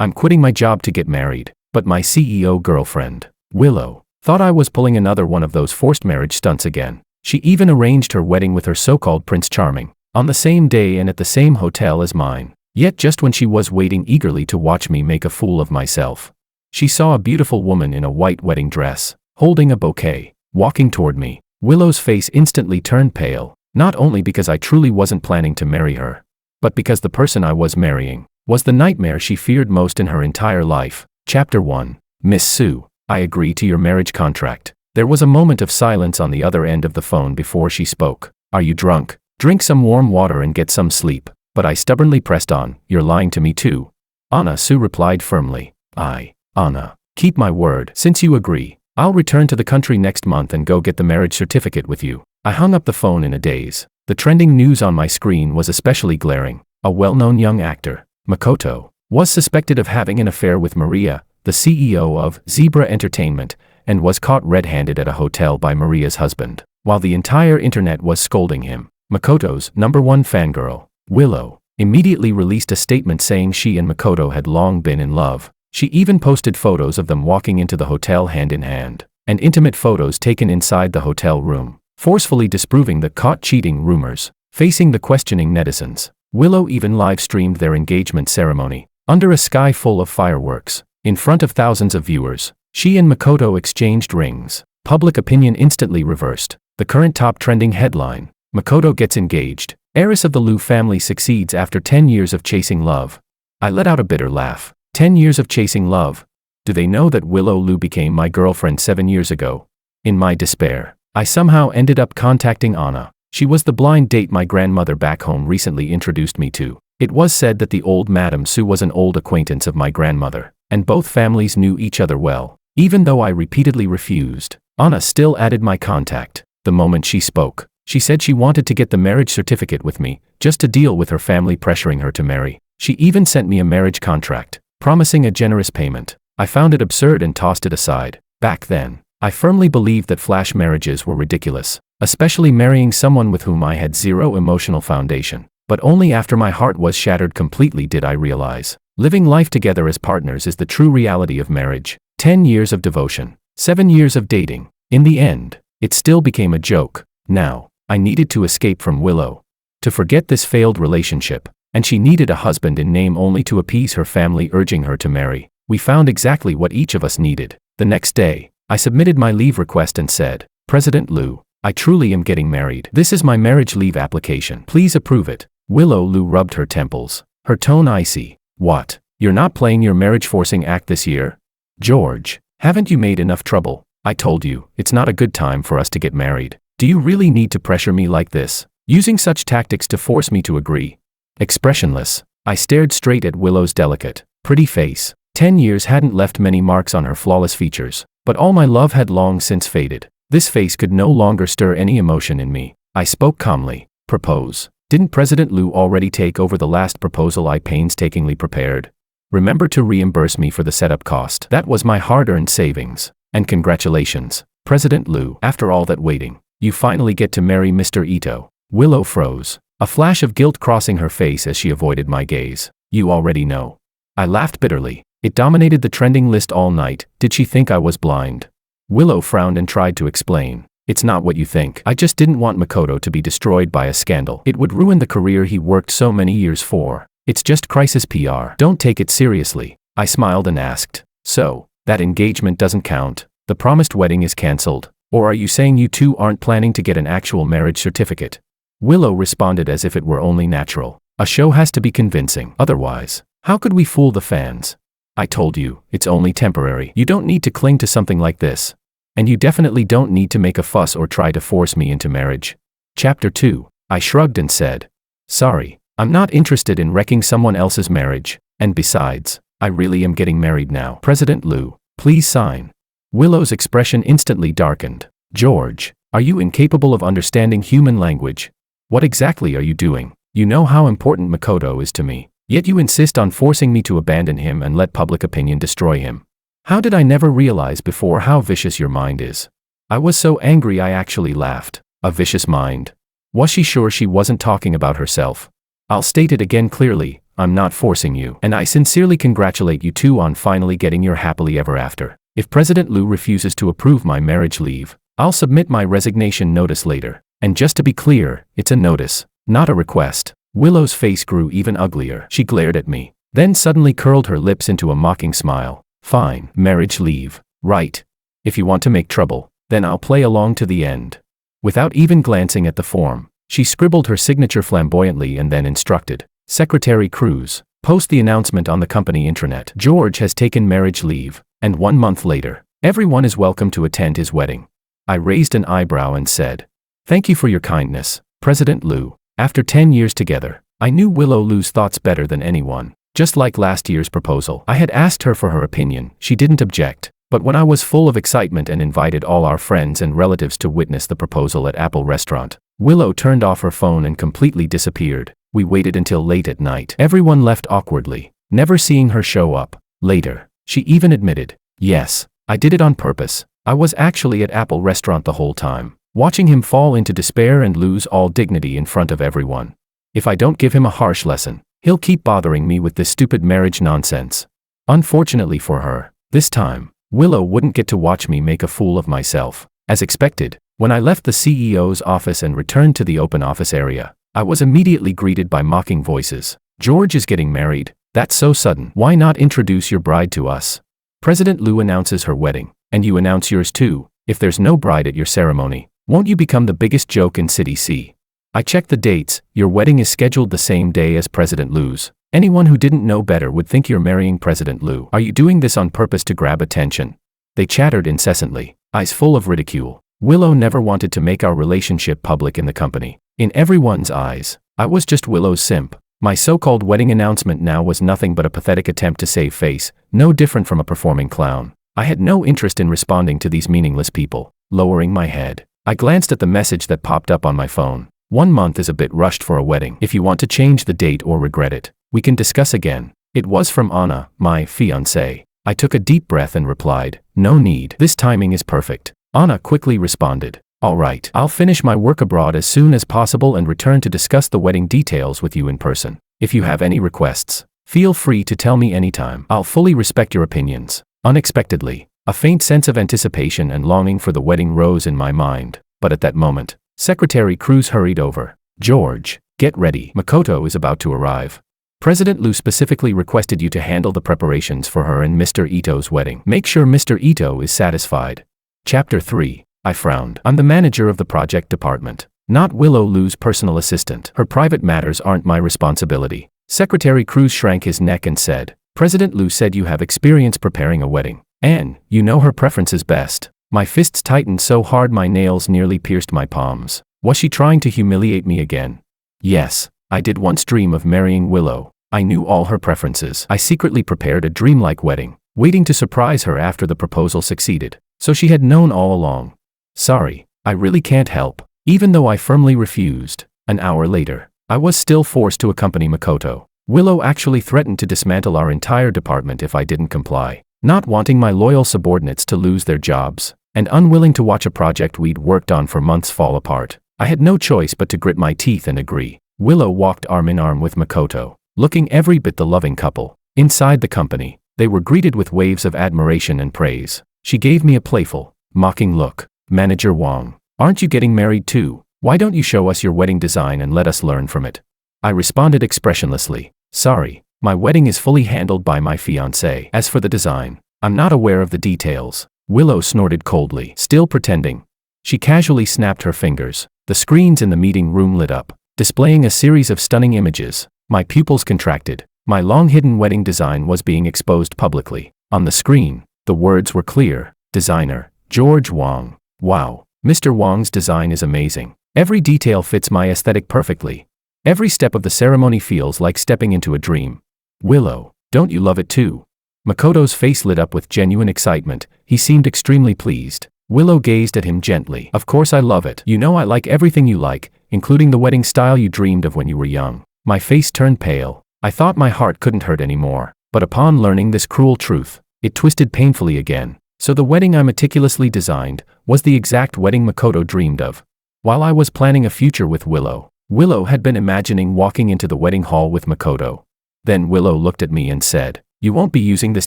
I'm quitting my job to get married, but my CEO girlfriend, Willow, thought I was pulling another one of those forced marriage stunts again. She even arranged her wedding with her so-called Prince Charming, on the same day and at the same hotel as mine. Yet just when she was waiting eagerly to watch me make a fool of myself, she saw a beautiful woman in a white wedding dress, holding a bouquet, walking toward me. Willow's face instantly turned pale, not only because I truly wasn't planning to marry her, but because the person I was marrying was the nightmare she feared most in her entire life. Chapter 1. Miss Sue, I agree to your marriage contract. There was a moment of silence on the other end of the phone before she spoke. Are you drunk? Drink some warm water and get some sleep. But I stubbornly pressed on. You're lying to me too. Anna, Sue replied firmly. Anna, keep my word. Since you agree, I'll return to the country next month and go get the marriage certificate with you. I hung up the phone in a daze. The trending news on my screen was especially glaring. A well-known young actor, Makoto, was suspected of having an affair with Maria, the CEO of Zebra Entertainment, and was caught red-handed at a hotel by Maria's husband. While the entire internet was scolding him, Makoto's #1 fangirl, Willow, immediately released a statement saying she and Makoto had long been in love. She even posted photos of them walking into the hotel hand in hand, and intimate photos taken inside the hotel room, forcefully disproving the caught cheating rumors. Facing the questioning netizens, Willow even live-streamed their engagement ceremony, under a sky full of fireworks. In front of thousands of viewers, she and Makoto exchanged rings. Public opinion instantly reversed. The current top trending headline: Makoto gets engaged. Heiress of the Liu family succeeds after 10 years of chasing love. I let out a bitter laugh. 10 years of chasing love. Do they know that Willow Liu became my girlfriend 7 years ago? In my despair, I somehow ended up contacting Anna. She was the blind date my grandmother back home recently introduced me to. It was said that the old Madame Sue was an old acquaintance of my grandmother, and both families knew each other well. Even though I repeatedly refused, Anna still added my contact. The moment she spoke, she said she wanted to get the marriage certificate with me, just to deal with her family pressuring her to marry. She even sent me a marriage contract, promising a generous payment. I found it absurd and tossed it aside. Back then, I firmly believed that flash marriages were ridiculous, especially marrying someone with whom I had zero emotional foundation. But only after my heart was shattered completely did I realize, living life together as partners is the true reality of marriage. 10 years of devotion, 7 years of dating. In the end, it still became a joke. Now, I needed to escape from Willow, to forget this failed relationship, and she needed a husband in name only to appease her family urging her to marry. We found exactly what each of us needed. The next day, I submitted my leave request and said, President Liu, I truly am getting married. This is my marriage leave application. Please approve it. Willow Liu rubbed her temples, her tone icy. What? You're not playing your marriage-forcing act this year? George, haven't you made enough trouble? I told you, it's not a good time for us to get married. Do you really need to pressure me like this, using such tactics to force me to agree? Expressionless, I stared straight at Willow's delicate, pretty face. 10 years hadn't left many marks on her flawless features, but all my love had long since faded. This face could no longer stir any emotion in me. I spoke calmly. Propose. Didn't President Liu already take over the last proposal I painstakingly prepared? Remember to reimburse me for the setup cost. That was my hard-earned savings. And congratulations, President Liu. After all that waiting, you finally get to marry Mr. Ito. Willow froze, a flash of guilt crossing her face as she avoided my gaze. You already know. I laughed bitterly. It dominated the trending list all night. Did she think I was blind? Willow frowned and tried to explain. It's not what you think. I just didn't want Makoto to be destroyed by a scandal. It would ruin the career he worked so many years for. It's just crisis PR. Don't take it seriously. I smiled and asked, so, that engagement doesn't count? The promised wedding is cancelled? Or are you saying you two aren't planning to get an actual marriage certificate? Willow responded as if it were only natural. A show has to be convincing. Otherwise, how could we fool the fans? I told you, it's only temporary. You don't need to cling to something like this. And you definitely don't need to make a fuss or try to force me into marriage. Chapter 2. I shrugged and said, sorry, I'm not interested in wrecking someone else's marriage, and besides, I really am getting married now. President Liu, please sign. Willow's expression instantly darkened. George, are you incapable of understanding human language? What exactly are you doing? You know how important Makoto is to me, yet you insist on forcing me to abandon him and let public opinion destroy him. How did I never realize before how vicious your mind is? I was so angry I actually laughed. A vicious mind. Was she sure she wasn't talking about herself? I'll state it again clearly, I'm not forcing you, and I sincerely congratulate you two on finally getting your happily ever after. If President Liu refuses to approve my marriage leave, I'll submit my resignation notice later. And just to be clear, it's a notice, not a request." Willow's face grew even uglier. She glared at me, then suddenly curled her lips into a mocking smile. "Fine, marriage leave, right? If you want to make trouble, then I'll play along to the end." Without even glancing at the form, she scribbled her signature flamboyantly and then instructed, "Secretary Cruz, post the announcement on the company intranet. George has taken marriage leave, and 1 month later, everyone is welcome to attend his wedding." I raised an eyebrow and said, "Thank you for your kindness, President Liu." After 10 years together, I knew Willow Liu's thoughts better than anyone. Just like last year's proposal, I had asked her for her opinion. She didn't object. But when I was full of excitement and invited all our friends and relatives to witness the proposal at Apple Restaurant, Willow turned off her phone and completely disappeared. We waited until late at night. Everyone left awkwardly, never seeing her show up. Later, she even admitted, "Yes, I did it on purpose. I was actually at Apple Restaurant the whole time, watching him fall into despair and lose all dignity in front of everyone. If I don't give him a harsh lesson, he'll keep bothering me with this stupid marriage nonsense." Unfortunately for her, this time, Willow wouldn't get to watch me make a fool of myself. As expected, when I left the CEO's office and returned to the open office area, I was immediately greeted by mocking voices. "George is getting married. That's so sudden. Why not introduce your bride to us? President Liu announces her wedding, and you announce yours too. If there's no bride at your ceremony, won't you become the biggest joke in City C?" I checked the dates. Your wedding is scheduled the same day as President Liu's. Anyone who didn't know better would think you're marrying President Liu. Are you doing this on purpose to grab attention? They chattered incessantly, eyes full of ridicule. Willow never wanted to make our relationship public in the company. In everyone's eyes, I was just Willow's simp. My so-called wedding announcement now was nothing but a pathetic attempt to save face, no different from a performing clown. I had no interest in responding to these meaningless people. Lowering my head, I glanced at the message that popped up on my phone. 1 month is a bit rushed for a wedding. If you want to change the date or regret it, we can discuss again. It was from Anna, my fiancée. I took a deep breath and replied, "No need. This timing is perfect." Anna quickly responded, "All right, I'll finish my work abroad as soon as possible and return to discuss the wedding details with you in person. If you have any requests, feel free to tell me anytime. I'll fully respect your opinions." Unexpectedly, a faint sense of anticipation and longing for the wedding rose in my mind. But at that moment, Secretary Cruz hurried over. "George, get ready. Makoto is about to arrive. President Liu specifically requested you to handle the preparations for her and Mr. Ito's wedding. Make sure Mr. Ito is satisfied." Chapter 3. I frowned. I'm the manager of the project department, not Willow Liu's personal assistant. Her private matters aren't my responsibility. Secretary Cruz shrank his neck and said, "President Liu said you have experience preparing a wedding, and you know her preferences best." My fists tightened so hard my nails nearly pierced my palms. Was she trying to humiliate me again? Yes, I did once dream of marrying Willow. I knew all her preferences. I secretly prepared a dreamlike wedding, waiting to surprise her after the proposal succeeded. So she had known all along. Sorry, I really can't help. Even though I firmly refused, an hour later, I was still forced to accompany Makoto. Willow actually threatened to dismantle our entire department if I didn't comply, not wanting my loyal subordinates to lose their jobs, and unwilling to watch a project we'd worked on for months fall apart. I had no choice but to grit my teeth and agree. Willow walked arm in arm with Makoto, looking every bit the loving couple. Inside the company, they were greeted with waves of admiration and praise. She gave me a playful, mocking look. "Manager Wang, aren't you getting married too? Why don't you show us your wedding design and let us learn from it?" I responded expressionlessly, "Sorry, my wedding is fully handled by my fiancée. As for the design, I'm not aware of the details." Willow snorted coldly, still pretending. She casually snapped her fingers. The screens in the meeting room lit up, displaying a series of stunning images. My pupils contracted. My long-hidden wedding design was being exposed publicly. On the screen, the words were clear. Designer, George Wang. Wow, Mr. Wang's design is amazing. Every detail fits my aesthetic perfectly. Every step of the ceremony feels like stepping into a dream. Willow, don't you love it too? Makoto's face lit up with genuine excitement. He seemed extremely pleased. Willow gazed at him gently. "Of course I love it. You know I like everything you like, including the wedding style you dreamed of when you were young." My face turned pale. I thought my heart couldn't hurt anymore. But upon learning this cruel truth, it twisted painfully again. So the wedding I meticulously designed was the exact wedding Makoto dreamed of. While I was planning a future with Willow, Willow had been imagining walking into the wedding hall with Makoto. Then Willow looked at me and said, "You won't be using this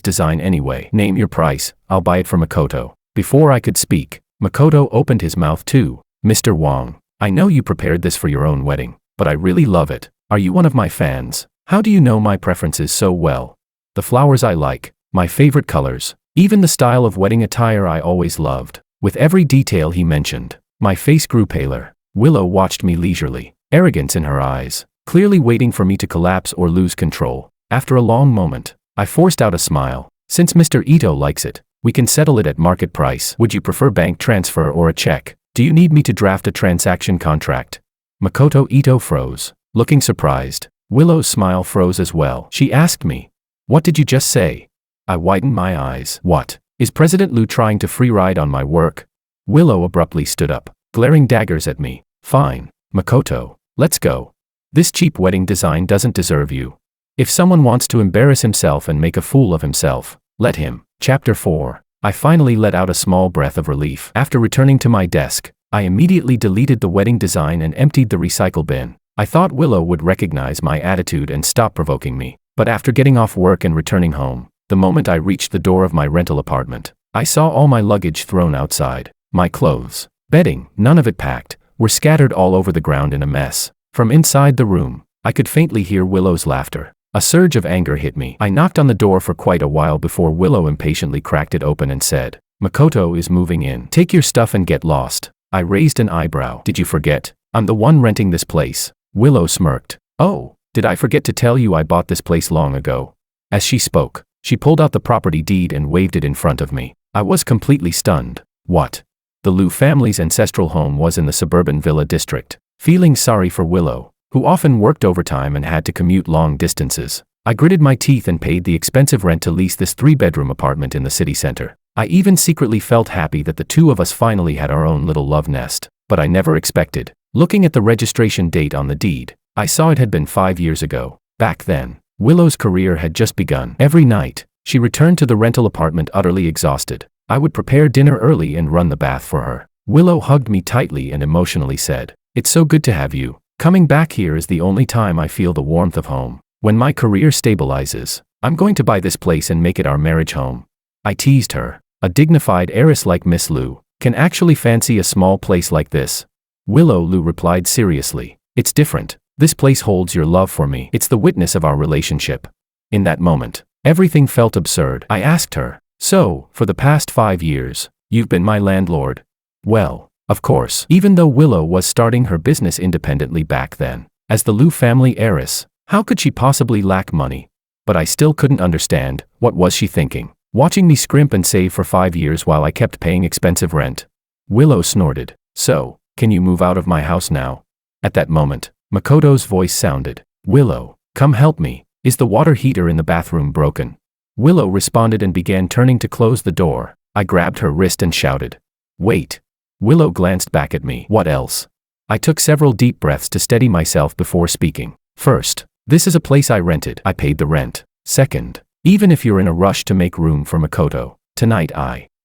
design anyway. Name your price, I'll buy it for Makoto." Before I could speak, Makoto opened his mouth too. "Mr. Wong, I know you prepared this for your own wedding, but I really love it. Are you one of my fans? How do you know my preferences so well? The flowers I like, my favorite colors, even the style of wedding attire I always loved." With every detail he mentioned, my face grew paler. Willow watched me leisurely, arrogance in her eyes, clearly waiting for me to collapse or lose control. After a long moment, I forced out a smile. "Since Mr. Ito likes it, we can settle it at market price. Would you prefer bank transfer or a check? Do you need me to draft a transaction contract?" Makoto Ito froze, looking surprised. Willow's smile froze as well. She asked me, "What did you just say?" I widened my eyes. "What? Is President Liu trying to free ride on my work?" Willow abruptly stood up, glaring daggers at me. "Fine, Makoto, let's go. This cheap wedding design doesn't deserve you. If someone wants to embarrass himself and make a fool of himself, let him." Chapter 4. I finally let out a small breath of relief. After returning to my desk, I immediately deleted the wedding design and emptied the recycle bin. I thought Willow would recognize my attitude and stop provoking me. But after getting off work and returning home, the moment I reached the door of my rental apartment, I saw all my luggage thrown outside. My clothes, bedding, none of it packed, were scattered all over the ground in a mess. From inside the room, I could faintly hear Willow's laughter. A surge of anger hit me. I knocked on the door for quite a while before Willow impatiently cracked it open and said, "Makoto is moving in. Take your stuff and get lost." I raised an eyebrow. "Did you forget? I'm the one renting this place." Willow smirked. "Oh, did I forget to tell you I bought this place long ago?" As she spoke, she pulled out the property deed and waved it in front of me. I was completely stunned. What? The Liu family's ancestral home was in the suburban villa district. Feeling sorry for Willow, who often worked overtime and had to commute long distances, I gritted my teeth and paid the expensive rent to lease this 3-bedroom apartment in the city center. I even secretly felt happy that the two of us finally had our own little love nest. But I never expected. Looking at the registration date on the deed, I saw it had been 5 years ago. Back then, Willow's career had just begun. Every night, she returned to the rental apartment utterly exhausted. I would prepare dinner early and run the bath for her. Willow hugged me tightly and emotionally said, "It's so good to have you. Coming back here is the only time I feel the warmth of home. When my career stabilizes, I'm going to buy this place and make it our marriage home." I teased her. A dignified heiress like Miss Liu can actually fancy a small place like this. Willow Liu replied seriously, "It's different. This place holds your love for me. It's the witness of our relationship." In that moment, everything felt absurd. I asked her, "So, for the past 5 years, you've been my landlord?" Well, of course, even though Willow was starting her business independently back then, as the Liu family heiress, how could she possibly lack money? But I still couldn't understand, what was she thinking? Watching me scrimp and save for 5 years while I kept paying expensive rent? Willow snorted, "So, can you move out of my house now?" At that moment, Makoto's voice sounded, "Willow, come help me. Is the water heater in the bathroom broken?" Willow responded and began turning to close the door. I grabbed her wrist and shouted, "Wait." Willow glanced back at me. "What else?" I took several deep breaths to steady myself before speaking. "First, this is a place I rented. I paid the rent. Second, even if you're in a rush to make room for Makoto, tonight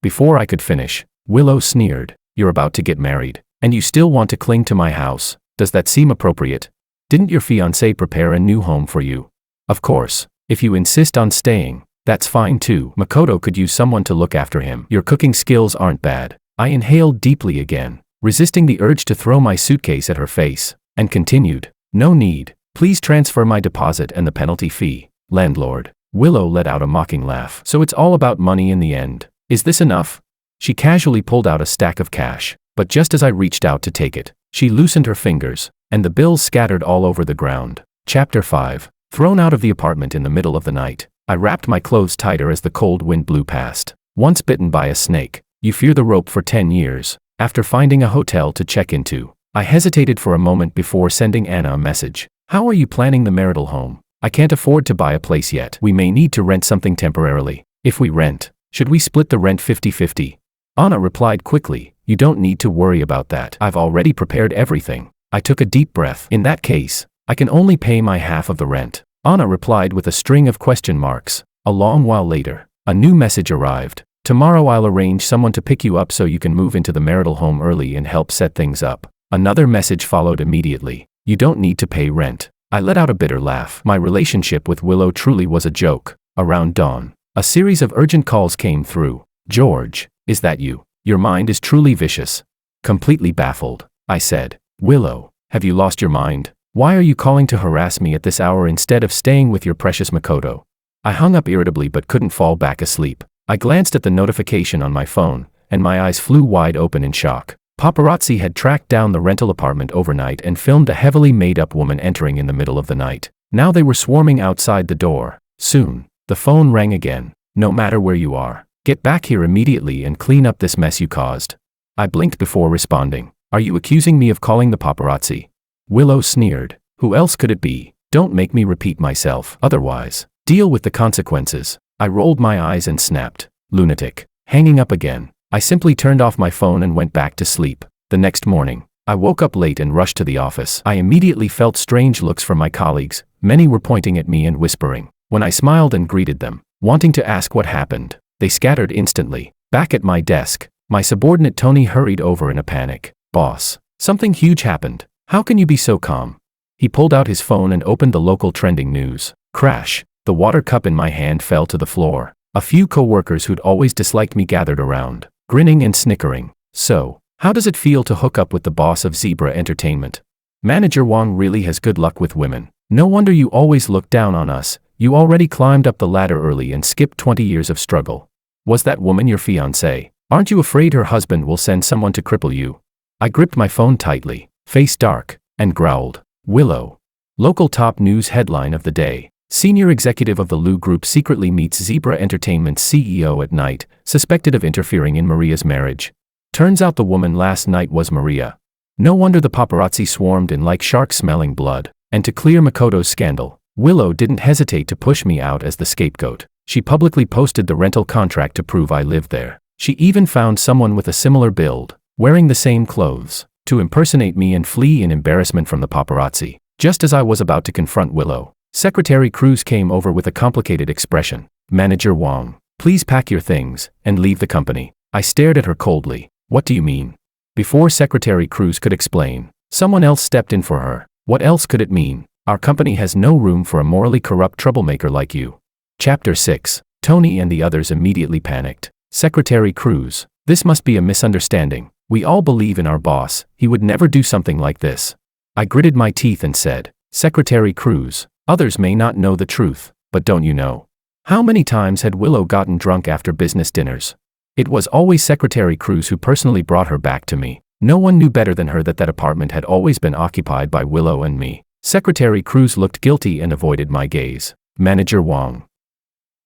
Before I could finish, Willow sneered, "You're about to get married, and you still want to cling to my house. Does that seem appropriate? Didn't your fiancé prepare a new home for you? Of course, if you insist on staying, that's fine too. Makoto could use someone to look after him. Your cooking skills aren't bad." I inhaled deeply again, resisting the urge to throw my suitcase at her face, and continued, "No need. Please transfer my deposit and the penalty fee, landlord." Willow let out a mocking laugh. "So it's all about money in the end. Is this enough?" She casually pulled out a stack of cash, but just as I reached out to take it, she loosened her fingers, and the bills scattered all over the ground. Chapter 5. Thrown out of the apartment in the middle of the night, I wrapped my clothes tighter as the cold wind blew past. Once bitten by a snake, you fear the rope for 10 years. After finding a hotel to check into, I hesitated for a moment before sending Anna a message. "How are you planning the marital home? I can't afford to buy a place yet. We may need to rent something temporarily. If we rent, should we split the rent 50-50? Anna replied quickly, "You don't need to worry about that. I've already prepared everything." I took a deep breath. "In that case, I can only pay my half of the rent." Anna replied with a string of question marks. A long while later, a new message arrived. "Tomorrow I'll arrange someone to pick you up so you can move into the marital home early and help set things up." Another message followed immediately. "You don't need to pay rent. I let out a bitter laugh. My relationship with Willow truly was a joke. Around dawn, a series of urgent calls came through. George, is that you? Your mind is truly vicious. Completely baffled, I said, Willow, have you lost your mind? Why are you calling to harass me at this hour instead of staying with your precious Makoto? I hung up irritably but couldn't fall back asleep. I glanced at the notification on my phone, and my eyes flew wide open in shock. Paparazzi had tracked down the rental apartment overnight and filmed a heavily made-up woman entering in the middle of the night. Now they were swarming outside the door. Soon, the phone rang again. No matter where you are, get back here immediately and clean up this mess you caused. I blinked before responding. Are you accusing me of calling the paparazzi? Willow sneered. Who else could it be? Don't make me repeat myself. Otherwise, deal with the consequences. I rolled my eyes and snapped. Lunatic. Hanging up again. I simply turned off my phone and went back to sleep. The next morning, I woke up late and rushed to the office. I immediately felt strange looks from my colleagues. Many were pointing at me and whispering. When I smiled and greeted them, wanting to ask what happened, they scattered instantly. Back at my desk, my subordinate Tony hurried over in a panic. Boss, something huge happened. How can you be so calm? He pulled out his phone and opened the local trending news. Crash. The water cup in my hand fell to the floor. A few co-workers who'd always disliked me gathered around, grinning and snickering. So, how does it feel to hook up with the boss of Zebra Entertainment? Manager Wang really has good luck with women. No wonder you always look down on us. You already climbed up the ladder early and skipped 20 years of struggle. Was that woman your fiancée? Aren't you afraid her husband will send someone to cripple you? I gripped my phone tightly, face dark, and growled. Willow. Local top news headline of the day. Senior executive of the Lu Group secretly meets Zebra Entertainment's CEO at night, suspected of interfering in Maria's marriage. Turns out the woman last night was Maria. No wonder the paparazzi swarmed in like sharks smelling blood. And to clear Makoto's scandal, Willow didn't hesitate to push me out as the scapegoat. She publicly posted the rental contract to prove I lived there. She even found someone with a similar build, wearing the same clothes, to impersonate me and flee in embarrassment from the paparazzi. Just as I was about to confront Willow, Secretary Cruz came over with a complicated expression. Manager Wang, please pack your things and leave the company. I stared at her coldly. What do you mean? Before Secretary Cruz could explain, someone else stepped in for her. What else could it mean? Our company has no room for a morally corrupt troublemaker like you. Chapter 6. Tony and the others immediately panicked. Secretary Cruz, this must be a misunderstanding. We all believe in our boss. He would never do something like this. I gritted my teeth and said, Secretary Cruz, others may not know the truth, but don't you know? How many times had Willow gotten drunk after business dinners? It was always Secretary Cruz who personally brought her back to me. No one knew better than her that that apartment had always been occupied by Willow and me. Secretary Cruz looked guilty and avoided my gaze. Manager Wang.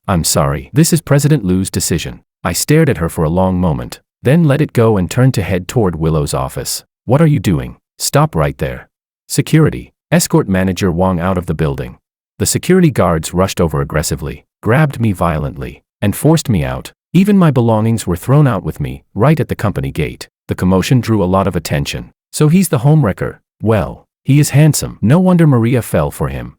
I'm sorry. This is President Lu's decision. I stared at her for a long moment, then let it go and turned to head toward Willow's office. What are you doing? Stop right there. Security. Escort Manager Wang out of the building. The security guards rushed over aggressively, grabbed me violently, and forced me out. Even my belongings were thrown out with me, right at the company gate. The commotion drew a lot of attention. So he's the homewrecker. Well, he is handsome. No wonder Maria fell for him.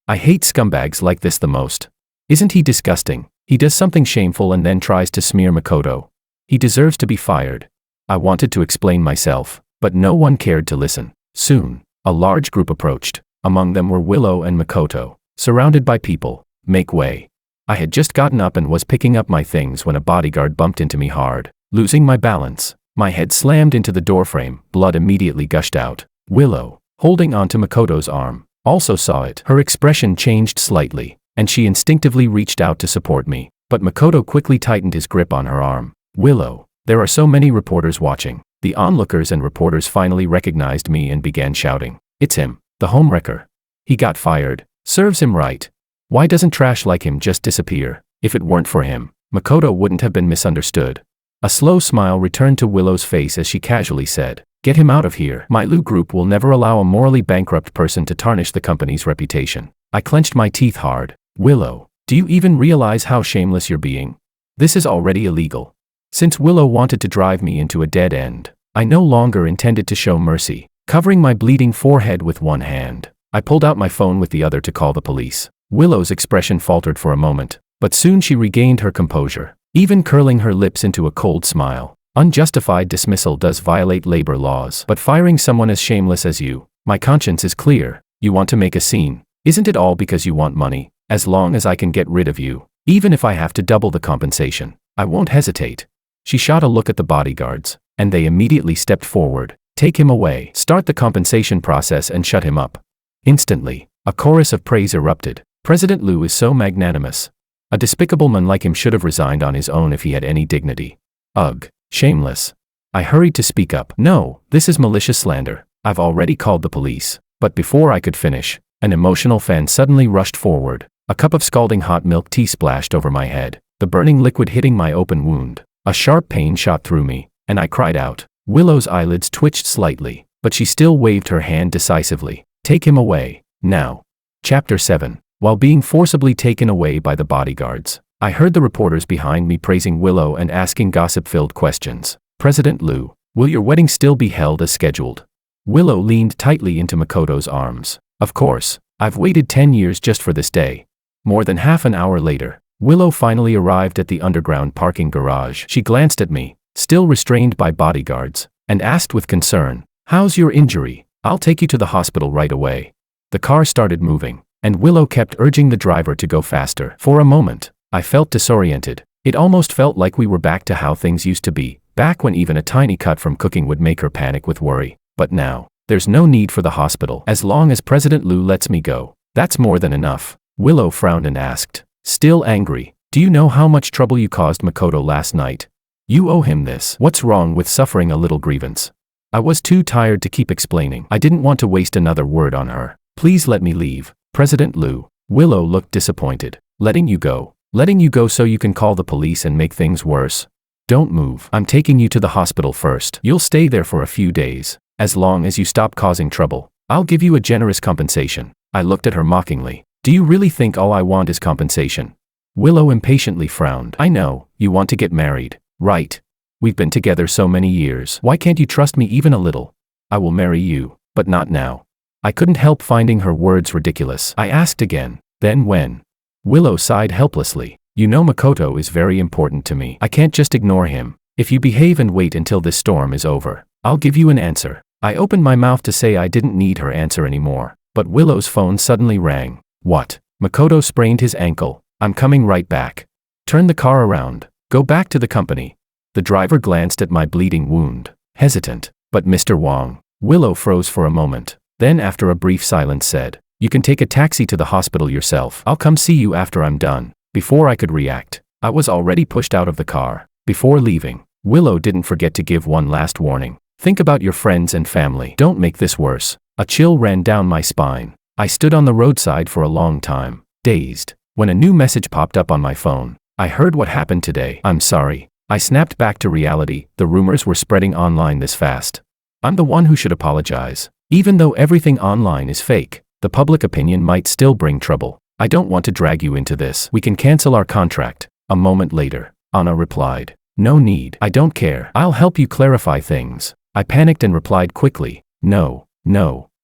I hate scumbags like this the most. Isn't he disgusting? He does something shameful and then tries to smear Makoto. He deserves to be fired. I wanted to explain myself, but no one cared to listen. Soon, a large group approached. Among them were Willow and Makoto, surrounded by people. Make way. I had just gotten up and was picking up my things when a bodyguard bumped into me hard. Losing my balance, my head slammed into the doorframe. Blood immediately gushed out. Willow, holding onto Makoto's arm, also saw it. Her expression changed slightly, and she instinctively reached out to support me. But Makoto quickly tightened his grip on her arm. Willow, there are so many reporters watching. The onlookers and reporters finally recognized me and began shouting. It's him, the homewrecker. He got fired. Serves him right. Why doesn't trash like him just disappear? If it weren't for him, Makoto wouldn't have been misunderstood. A slow smile returned to Willow's face as she casually said, Get him out of here. My Lu Group will never allow a morally bankrupt person to tarnish the company's reputation. I clenched my teeth hard. Willow, do you even realize how shameless you're being? This is already illegal. Since Willow wanted to drive me into a dead end, I no longer intended to show mercy. Covering my bleeding forehead with one hand, I pulled out my phone with the other to call the police. Willow's expression faltered for a moment, but soon she regained her composure, even curling her lips into a cold smile. Unjustified dismissal does violate labor laws, but firing someone as shameless as you, my conscience is clear. You want to make a scene. Isn't it all because you want money? As long as I can get rid of you, even if I have to double the compensation, I won't hesitate. She shot a look at the bodyguards, and they immediately stepped forward. Take him away. Start the compensation process and shut him up. Instantly, a chorus of praise erupted. President Liu is so magnanimous. A despicable man like him should have resigned on his own if he had any dignity. Ugh, shameless. I hurried to speak up. No, this is malicious slander. I've already called the police. But before I could finish, an emotional fan suddenly rushed forward. A cup of scalding hot milk tea splashed over my head, the burning liquid hitting my open wound. A sharp pain shot through me, and I cried out. Willow's eyelids twitched slightly, but she still waved her hand decisively. Take him away, now. Chapter 7. While being forcibly taken away by the bodyguards, I heard the reporters behind me praising Willow and asking gossip-filled questions. President Liu, will your wedding still be held as scheduled? Willow leaned tightly into Makoto's arms. Of course, I've waited 10 years just for this day. More than half an hour later, Willow finally arrived at the underground parking garage. She glanced at me, still restrained by bodyguards, and asked with concern, "How's your injury? I'll take you to the hospital right away." The car started moving, and Willow kept urging the driver to go faster. For a moment, I felt disoriented. It almost felt like we were back to how things used to be, back when even a tiny cut from cooking would make her panic with worry. But now, there's no need for the hospital. As long as President Liu lets me go, that's more than enough. Willow frowned and asked, still angry, "Do you know how much trouble you caused Makoto last night? You owe him this." What's wrong with suffering a little grievance? I was too tired to keep explaining. I didn't want to waste another word on her. Please let me leave, President Liu. Willow looked disappointed. Letting you go? Letting you go so you can call the police and make things worse? Don't move. I'm taking you to the hospital first. You'll stay there for a few days. As long as you stop causing trouble, I'll give you a generous compensation. I looked at her mockingly. Do you really think all I want is compensation? Willow impatiently frowned. I know, you want to get married, right? We've been together so many years. Why can't you trust me even a little? I will marry you, but not now. I couldn't help finding her words ridiculous. I asked again, then when? Willow sighed helplessly. You know Makoto is very important to me. I can't just ignore him. If you behave and wait until this storm is over, I'll give you an answer. I opened my mouth to say I didn't need her answer anymore, but Willow's phone suddenly rang. What? Makoto sprained his ankle. I'm coming right back. Turn the car around. Go back to the company. The driver glanced at my bleeding wound, hesitant. But Mr. Wang. Willow froze for a moment. Then after a brief silence said, you can take a taxi to the hospital yourself. I'll come see you after I'm done. Before I could react, I was already pushed out of the car. Before leaving, Willow didn't forget to give one last warning. Think about your friends and family. Don't make this worse. A chill ran down my spine. I stood on the roadside for a long time, dazed. When a new message popped up on my phone, I heard what happened today. I'm sorry. I snapped back to reality. The rumors were spreading online this fast. I'm the one who should apologize. Even though everything online is fake, the public opinion might still bring trouble. I don't want to drag you into this. We can cancel our contract. A moment later, Anna replied. No need. I don't care. I'll help you clarify things. I panicked and replied quickly. No,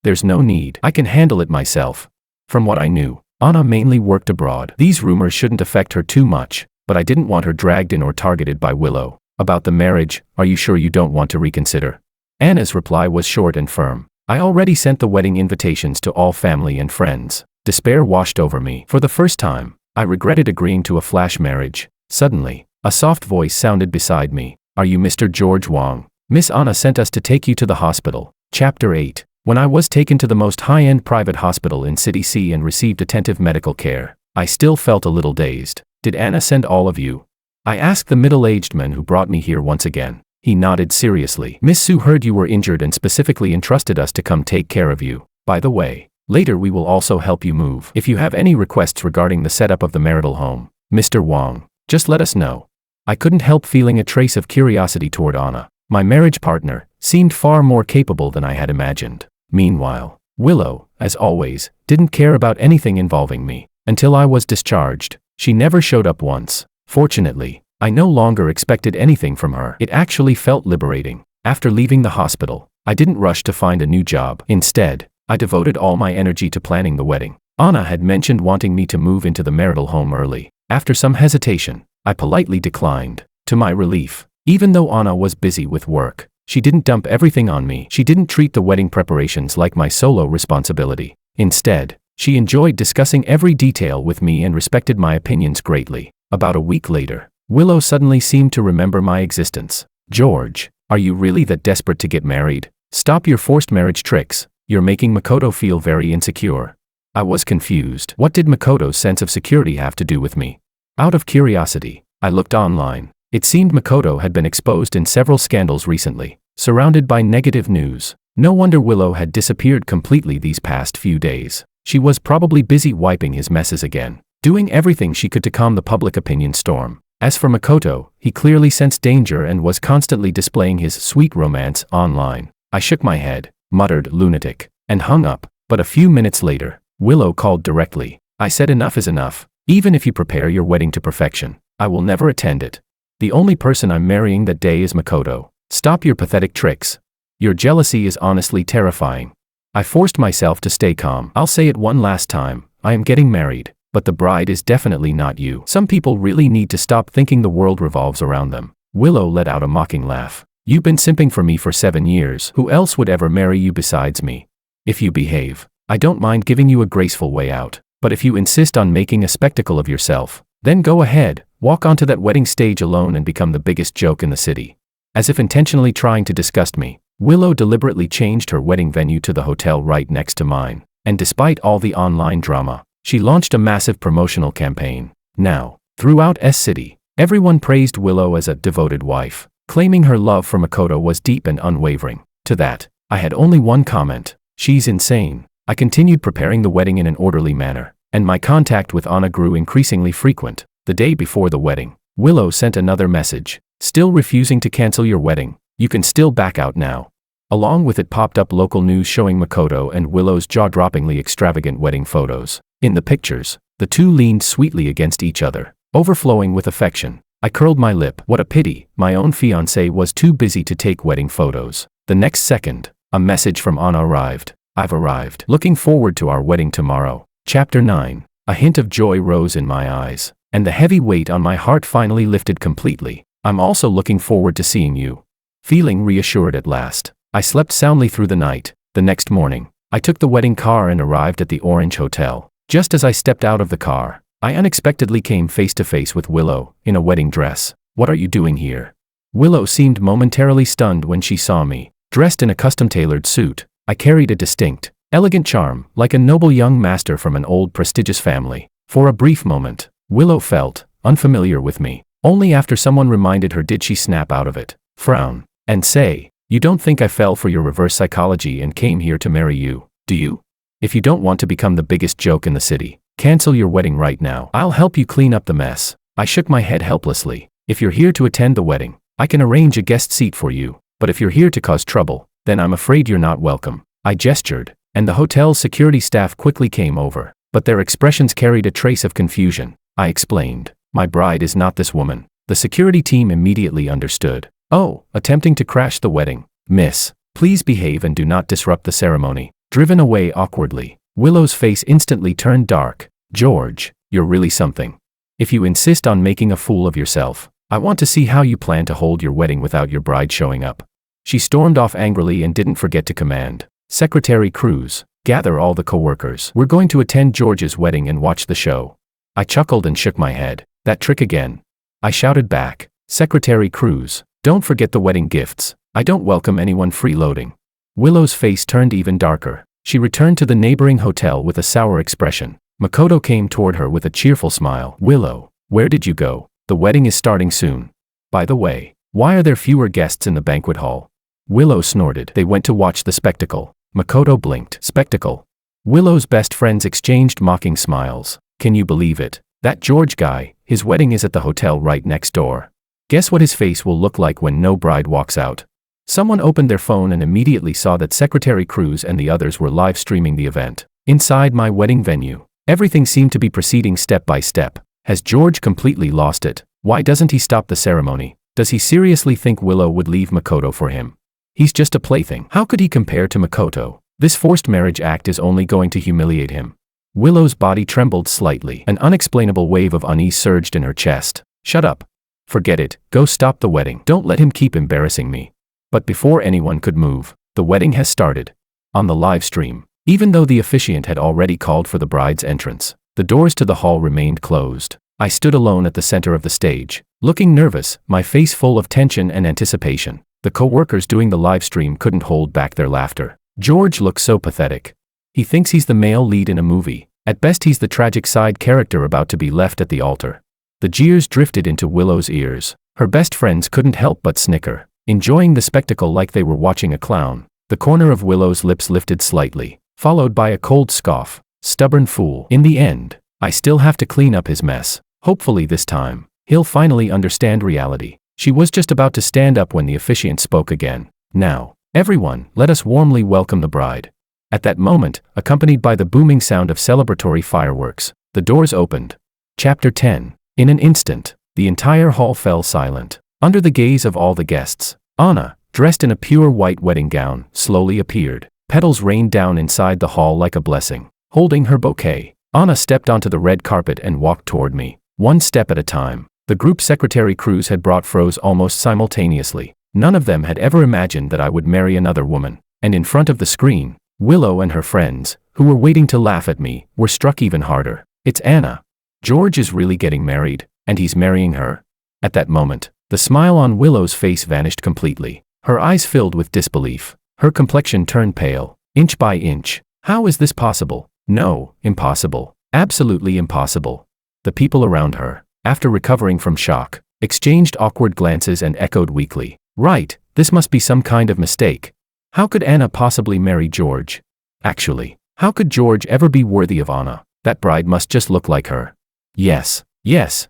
there's no need. I can handle it myself. From what I knew, Anna mainly worked abroad. These rumors shouldn't affect her too much, but I didn't want her dragged in or targeted by Willow. About the marriage, are you sure you don't want to reconsider? Anna's reply was short and firm. I already sent the wedding invitations to all family and friends. Despair washed over me. For the first time, I regretted agreeing to a flash marriage. Suddenly, a soft voice sounded beside me. Are you Mr. George Wang? Miss Anna sent us to take you to the hospital. Chapter 8. When I was taken to the most high-end private hospital in City C and received attentive medical care, I still felt a little dazed. Did Anna send all of you? I asked the middle-aged man who brought me here once again. He nodded seriously. Miss Su heard you were injured and specifically entrusted us to come take care of you. By the way, later we will also help you move. If you have any requests regarding the setup of the marital home, Mr. Wang, just let us know. I couldn't help feeling a trace of curiosity toward Anna. My marriage partner seemed far more capable than I had imagined. Meanwhile, Willow, as always, didn't care about anything involving me. Until I was discharged, she never showed up once. Fortunately, I no longer expected anything from her. It actually felt liberating. After leaving the hospital, I didn't rush to find a new job. Instead, I devoted all my energy to planning the wedding. Anna had mentioned wanting me to move into the marital home early. After some hesitation, I politely declined. To my relief, even though Anna was busy with work, she didn't dump everything on me. She didn't treat the wedding preparations like my solo responsibility. Instead, she enjoyed discussing every detail with me and respected my opinions greatly. About a week later, Willow suddenly seemed to remember my existence. "George, are you really that desperate to get married? Stop your forced marriage tricks. You're making Makoto feel very insecure." I was confused. What did Makoto's sense of security have to do with me? Out of curiosity, I looked online. It seemed Makoto had been exposed in several scandals recently, surrounded by negative news. No wonder Willow had disappeared completely these past few days. She was probably busy wiping his messes again, doing everything she could to calm the public opinion storm. As for Makoto, he clearly sensed danger and was constantly displaying his sweet romance online. I shook my head, muttered lunatic, and hung up. But a few minutes later, Willow called directly. I said enough is enough. Even if you prepare your wedding to perfection, I will never attend it. The only person I'm marrying that day is Makoto. Stop your pathetic tricks. Your jealousy is honestly terrifying. I forced myself to stay calm. I'll say it one last time. I am getting married, but the bride is definitely not you. Some people really need to stop thinking the world revolves around them. Willow let out a mocking laugh. You've been simping for me for 7 years. Who else would ever marry you besides me? If you behave, I don't mind giving you a graceful way out. But if you insist on making a spectacle of yourself, then go ahead, walk onto that wedding stage alone and become the biggest joke in the city. As if intentionally trying to disgust me, Willow deliberately changed her wedding venue to the hotel right next to mine. And despite all the online drama, she launched a massive promotional campaign. Now, throughout S-City, everyone praised Willow as a devoted wife, claiming her love for Makoto was deep and unwavering. To that, I had only one comment: she's insane. I continued preparing the wedding in an orderly manner, and my contact with Anna grew increasingly frequent. The day before the wedding, Willow sent another message. "Still refusing to cancel your wedding? You can still back out now." Along with it popped up local news showing Makoto and Willow's jaw-droppingly extravagant wedding photos. In the pictures, the two leaned sweetly against each other, overflowing with affection. I curled my lip. What a pity, my own fiancé was too busy to take wedding photos. The next second, a message from Anna arrived. "I've arrived. Looking forward to our wedding tomorrow." Chapter 9. A hint of joy rose in my eyes, and the heavy weight on my heart finally lifted completely. "I'm also looking forward to seeing you." Feeling reassured at last, I slept soundly through the night. The next morning, I took the wedding car and arrived at the Orange Hotel. Just as I stepped out of the car, I unexpectedly came face to face with Willow, in a wedding dress. "What are you doing here?" Willow seemed momentarily stunned when she saw me. Dressed in a custom-tailored suit, I carried a distinct, elegant charm, like a noble young master from an old prestigious family. For a brief moment, Willow felt unfamiliar with me. Only after someone reminded her did she snap out of it, frown, and say, "You don't think I fell for your reverse psychology and came here to marry you, do you? If you don't want to become the biggest joke in the city, cancel your wedding right now. I'll help you clean up the mess." I shook my head helplessly. "If you're here to attend the wedding, I can arrange a guest seat for you. But if you're here to cause trouble, then I'm afraid you're not welcome." I gestured, and the hotel's security staff quickly came over, but their expressions carried a trace of confusion. I explained, "My bride is not this woman." The security team immediately understood. "Oh, attempting to crash the wedding. Miss, please behave and do not disrupt the ceremony." Driven away awkwardly, Willow's face instantly turned dark. "George, you're really something. If you insist on making a fool of yourself, I want to see how you plan to hold your wedding without your bride showing up." She stormed off angrily and didn't forget to command, "Secretary Cruz, gather all the coworkers. We're going to attend George's wedding and watch the show." I chuckled and shook my head. "That trick again." I shouted back, "Secretary Cruz, don't forget the wedding gifts. I don't welcome anyone freeloading." Willow's face turned even darker. She returned to the neighboring hotel with a sour expression. Makoto came toward her with a cheerful smile. "Willow, where did you go? The wedding is starting soon. By the way, why are there fewer guests in the banquet hall?" Willow snorted. "They went to watch the spectacle." Makoto blinked. "Spectacle?" Willow's best friends exchanged mocking smiles. "Can you believe it? That George guy, his wedding is at the hotel right next door. Guess what his face will look like when no bride walks out?" Someone opened their phone and immediately saw that Secretary Cruz and the others were live streaming the event. Inside my wedding venue, everything seemed to be proceeding step by step. Has George completely lost it? Why doesn't he stop the ceremony? Does he seriously think Willow would leave Makoto for him? He's just a plaything. How could he compare to Makoto? This forced marriage act is only going to humiliate him. Willow's body trembled slightly. An unexplainable wave of unease surged in her chest. "Shut up. Forget it. Go stop the wedding. Don't let him keep embarrassing me." But before anyone could move, the wedding has started. On the live stream, Even though the officiant had already called for the bride's entrance, the doors to the hall remained closed. I stood alone at the center of the stage, looking nervous, my face full of tension and anticipation. The co-workers doing the live stream couldn't hold back their laughter. George looked so pathetic. He thinks he's the male lead in a movie. At best he's the tragic side character about to be left at the altar. The jeers drifted into Willow's ears. Her best friends couldn't help but snicker, enjoying the spectacle like they were watching a clown. The corner of Willow's lips lifted slightly, followed by a cold scoff. Stubborn fool. In the end, I still have to clean up his mess. Hopefully this time, he'll finally understand reality. She was just about to stand up when the officiant spoke again. Now, everyone, let us warmly welcome the bride. At that moment, accompanied by the booming sound of celebratory fireworks, the doors opened. Chapter 10. In an instant, the entire hall fell silent. Under the gaze of all the guests, Anna, dressed in a pure white wedding gown, slowly appeared. Petals rained down inside the hall like a blessing. Holding her bouquet, Anna stepped onto the red carpet and walked toward me, one step at a time. The group secretary crews had brought froze almost simultaneously. None of them had ever imagined that I would marry another woman. And in front of the screen, Willow and her friends, who were waiting to laugh at me, were struck even harder. It's Anna. George is really getting married, and he's marrying her. At that moment, the smile on Willow's face vanished completely. Her eyes filled with disbelief. Her complexion turned pale, inch by inch. How is this possible? No, impossible. Absolutely impossible. The people around her, after recovering from shock, exchanged awkward glances and echoed weakly, "Right, this must be some kind of mistake. How could Anna possibly marry George? Actually, how could George ever be worthy of Anna? That bride must just look like her. Yes,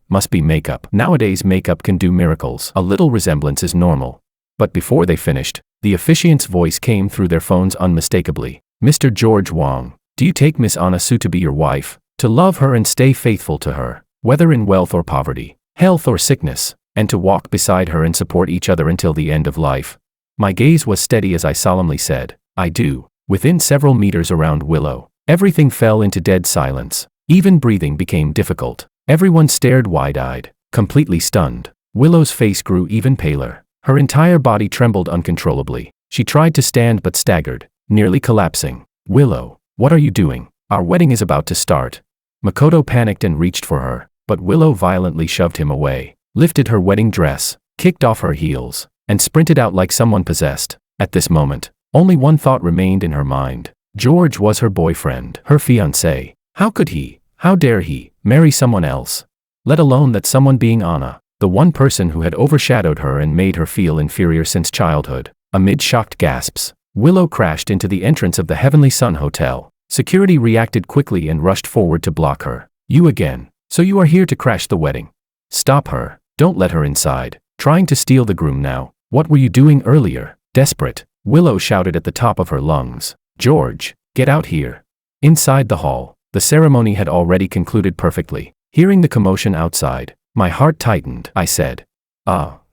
must be makeup. Nowadays makeup can do miracles. A little resemblance is normal." But before they finished, the officiant's voice came through their phones unmistakably. "Mr. George Wong, do you take Miss Anna Su to be your wife, to love her and stay faithful to her, whether in wealth or poverty, health or sickness, and to walk beside her and support each other until the end of life?" My gaze was steady as I solemnly said, "I do." Within several meters around Willow, everything fell into dead silence. Even breathing became difficult. Everyone stared wide-eyed, completely stunned. Willow's face grew even paler. Her entire body trembled uncontrollably. She tried to stand but staggered, nearly collapsing. "Willow, what are you doing? Our wedding is about to start." Makoto panicked and reached for her, but Willow violently shoved him away, lifted her wedding dress, kicked off her heels, and sprinted out like someone possessed. At this moment, only one thought remained in her mind. George was her boyfriend, her fiancé. How could he, how dare he, marry someone else? Let alone that someone being Anna, the one person who had overshadowed her and made her feel inferior since childhood. Amid shocked gasps, Willow crashed into the entrance of the Heavenly Sun Hotel. Security reacted quickly and rushed forward to block her. "You again? So you are here to crash the wedding? Stop her, don't let her inside. Trying to steal the groom now. What were you doing earlier?" Desperate, Willow shouted at the top of her lungs. "George, get out here." Inside the hall, the ceremony had already concluded perfectly. Hearing the commotion outside, my heart tightened. I said,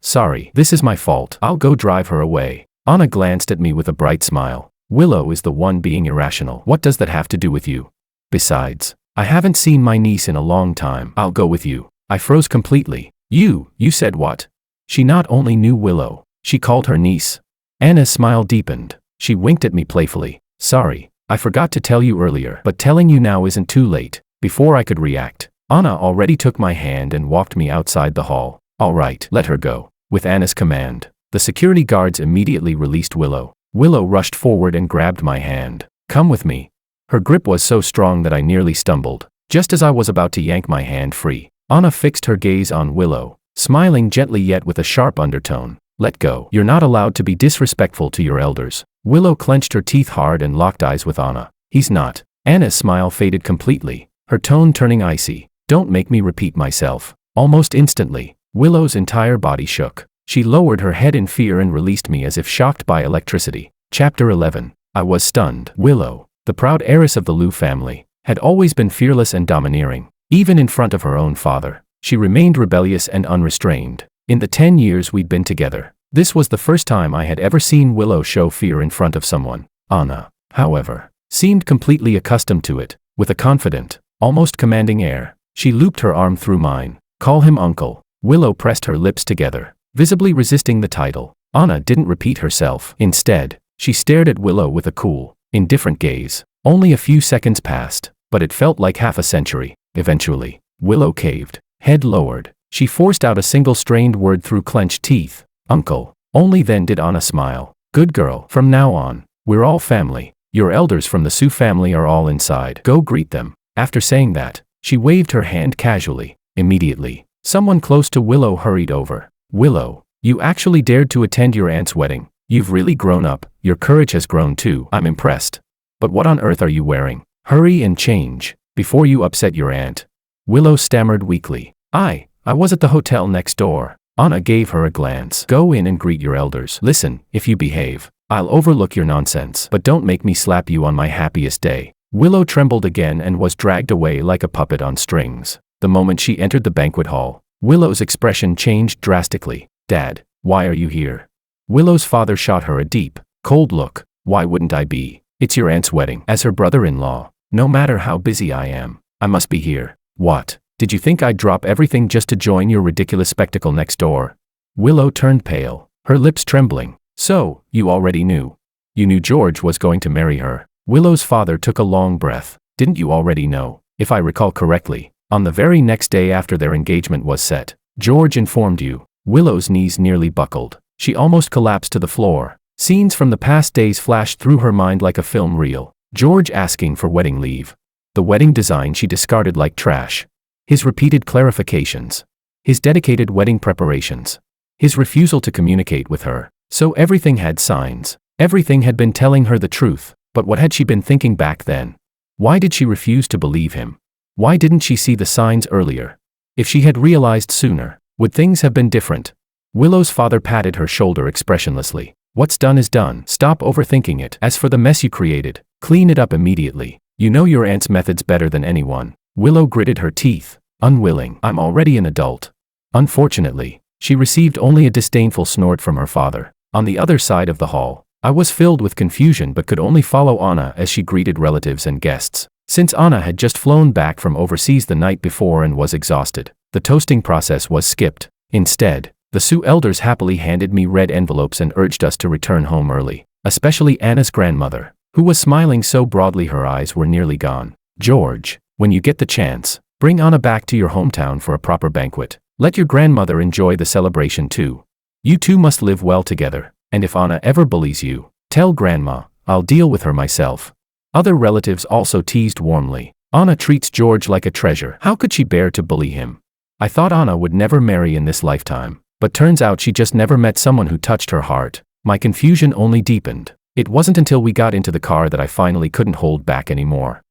Sorry, this is my fault. I'll go drive her away." Anna glanced at me with a bright smile. "Willow is the one being irrational. What does that have to do with you? Besides, I haven't seen my niece in a long time." "I'll go with you." I froze completely. You said what?" She not only knew Willow, she called her niece. Anna's smile deepened. She winked at me playfully. "Sorry, I forgot to tell you earlier, but telling you now isn't too late." Before I could react, Anna already took my hand and walked me outside the hall. "All right, let her go." With Anna's command, the security guards immediately released Willow. Willow rushed forward and grabbed my hand. "Come with me." Her grip was so strong that I nearly stumbled. Just as I was about to yank my hand free, Anna fixed her gaze on Willow, smiling gently yet with a sharp undertone. "Let go. You're not allowed to be disrespectful to your elders." Willow clenched her teeth hard and locked eyes with Anna. "He's not." Anna's smile faded completely, her tone turning icy. "Don't make me repeat myself." Almost instantly, Willow's entire body shook. She lowered her head in fear and released me as if shocked by electricity. Chapter 11. I was stunned. Willow, the proud heiress of the Liu family, had always been fearless and domineering. Even in front of her own father, she remained rebellious and unrestrained. In the 10 years we'd been together, this was the first time I had ever seen Willow show fear in front of someone. Anna, however, seemed completely accustomed to it. With a confident, almost commanding air, she looped her arm through mine. "Call him uncle." Willow pressed her lips together, visibly resisting the title. Anna didn't repeat herself. Instead, she stared at Willow with a cool, indifferent gaze. Only a few seconds passed, but it felt like half a century. Eventually, Willow caved. Head lowered, she forced out a single strained word through clenched teeth. Uncle. Only then did Anna smile. Good girl. From now on, we're all family. Your elders from the Sue family are all inside. Go greet them. After saying that, she waved her hand casually. Immediately, someone close to Willow hurried over. Willow, you actually dared to attend your aunt's wedding. You've really grown up. Your courage has grown too. I'm impressed. But what on earth are you wearing? Hurry and change, before you upset your aunt. Willow stammered weakly. I was at the hotel next door. Anna gave her a glance. Go in and greet your elders. Listen, if you behave, I'll overlook your nonsense. But don't make me slap you on my happiest day. Willow trembled again and was dragged away like a puppet on strings. The moment she entered the banquet hall, Willow's expression changed drastically. Dad, why are you here? Willow's father shot her a deep, cold look. Why wouldn't I be? It's your aunt's wedding. As her brother-in-law, no matter how busy I am, I must be here. What? Did you think I'd drop everything just to join your ridiculous spectacle next door? Willow turned pale, her lips trembling. So, you already knew. You knew George was going to marry her. Willow's father took a long breath. Didn't you already know? If I recall correctly, on the very next day after their engagement was set, George informed you. Willow's knees nearly buckled. She almost collapsed to the floor. Scenes from the past days flashed through her mind like a film reel. George asking for wedding leave. The wedding design she discarded like trash. His repeated clarifications. His dedicated wedding preparations. His refusal to communicate with her. So everything had signs. Everything had been telling her the truth. But what had she been thinking back then? Why did she refuse to believe him? Why didn't she see the signs earlier? If she had realized sooner, would things have been different? Willow's father patted her shoulder expressionlessly. What's done is done. Stop overthinking it. As for the mess you created, clean it up immediately. You know your aunt's methods better than anyone. Willow gritted her teeth. Unwilling. I'm already an adult. Unfortunately, she received only a disdainful snort from her father. On the other side of the hall, I was filled with confusion but could only follow Anna as she greeted relatives and guests. Since Anna had just flown back from overseas the night before and was exhausted, the toasting process was skipped. Instead, the Sue elders happily handed me red envelopes and urged us to return home early, especially Anna's grandmother, who was smiling so broadly her eyes were nearly gone. George, when you get the chance, bring Anna back to your hometown for a proper banquet. Let your grandmother enjoy the celebration too. You two must live well together, and if Anna ever bullies you, tell Grandma, I'll deal with her myself. Other relatives also teased warmly. Anna treats George like a treasure. How could she bear to bully him? I thought Anna would never marry in this lifetime, but turns out she just never met someone who touched her heart. My confusion only deepened. It wasn't until we got into the car that I finally couldn't hold back anymore.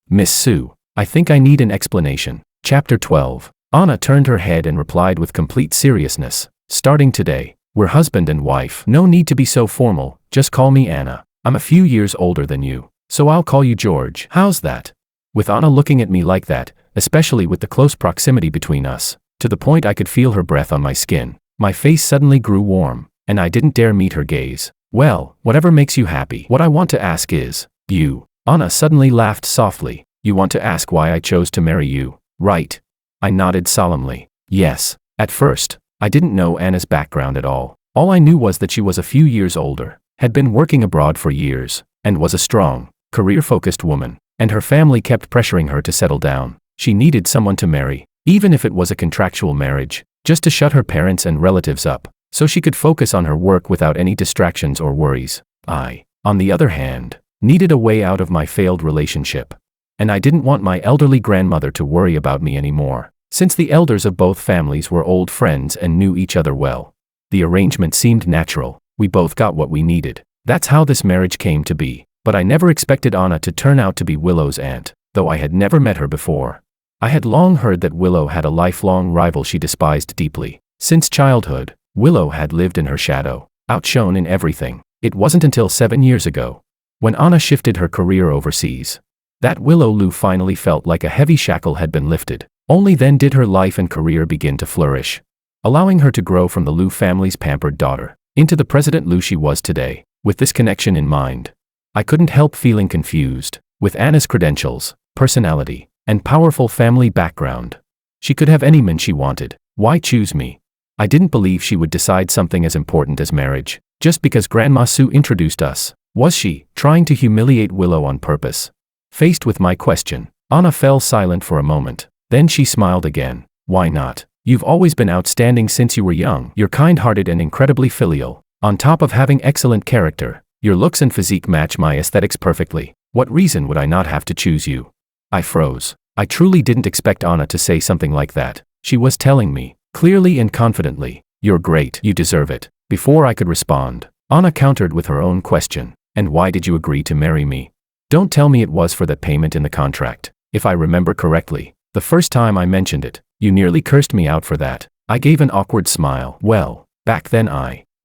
Miss Sue, I think I need an explanation. Chapter 12. Anna turned her head and replied with complete seriousness. Starting today, we're husband and wife. No need to be so formal, just call me Anna. I'm a few years older than you, so I'll call you George. How's that? With Anna looking at me like that, especially with the close proximity between us, to the point I could feel her breath on my skin, my face suddenly grew warm, and I didn't dare meet her gaze. Well, whatever makes you happy. What I want to ask is, you. Anna suddenly laughed softly. You want to ask why I chose to marry you, right? I nodded solemnly. Yes. At first, I didn't know Anna's background at all. All I knew was that she was a few years older, had been working abroad for years, and was a strong, career-focused woman, and her family kept pressuring her to settle down. She needed someone to marry, even if it was a contractual marriage, just to shut her parents and relatives up, so she could focus on her work without any distractions or worries. I, on the other hand, needed a way out of my failed relationship. And I didn't want my elderly grandmother to worry about me anymore. Since the elders of both families were old friends and knew each other well, the arrangement seemed natural. We both got what we needed. That's how this marriage came to be. But I never expected Anna to turn out to be Willow's aunt, though I had never met her before. I had long heard that Willow had a lifelong rival she despised deeply. Since childhood, Willow had lived in her shadow, outshone in everything. It wasn't until 7 years ago, when Anna shifted her career overseas, that Willow finally felt like a heavy shackle had been lifted. Only then did her life and career begin to flourish, allowing her to grow from the Liu family's pampered daughter into the President Liu she was today. With this connection in mind, I couldn't help feeling confused. With Anna's credentials, personality, and powerful family background, she could have any man she wanted. Why choose me? I didn't believe she would decide something as important as marriage, just because Grandma Sue introduced us. Was she trying to humiliate Willow on purpose? Faced with my question, Anna fell silent for a moment. Then she smiled again. Why not? You've always been outstanding since you were young. You're kind-hearted and incredibly filial. On top of having excellent character, your looks and physique match my aesthetics perfectly. What reason would I not have to choose you? I froze. I truly didn't expect Anna to say something like that. She was telling me, clearly and confidently, you're great, you deserve it. Before I could respond, Anna countered with her own question. And why did you agree to marry me? Don't tell me it was for that payment in the contract. If I remember correctly, the first time I mentioned it, you nearly cursed me out for that. I gave an awkward smile. Well, back then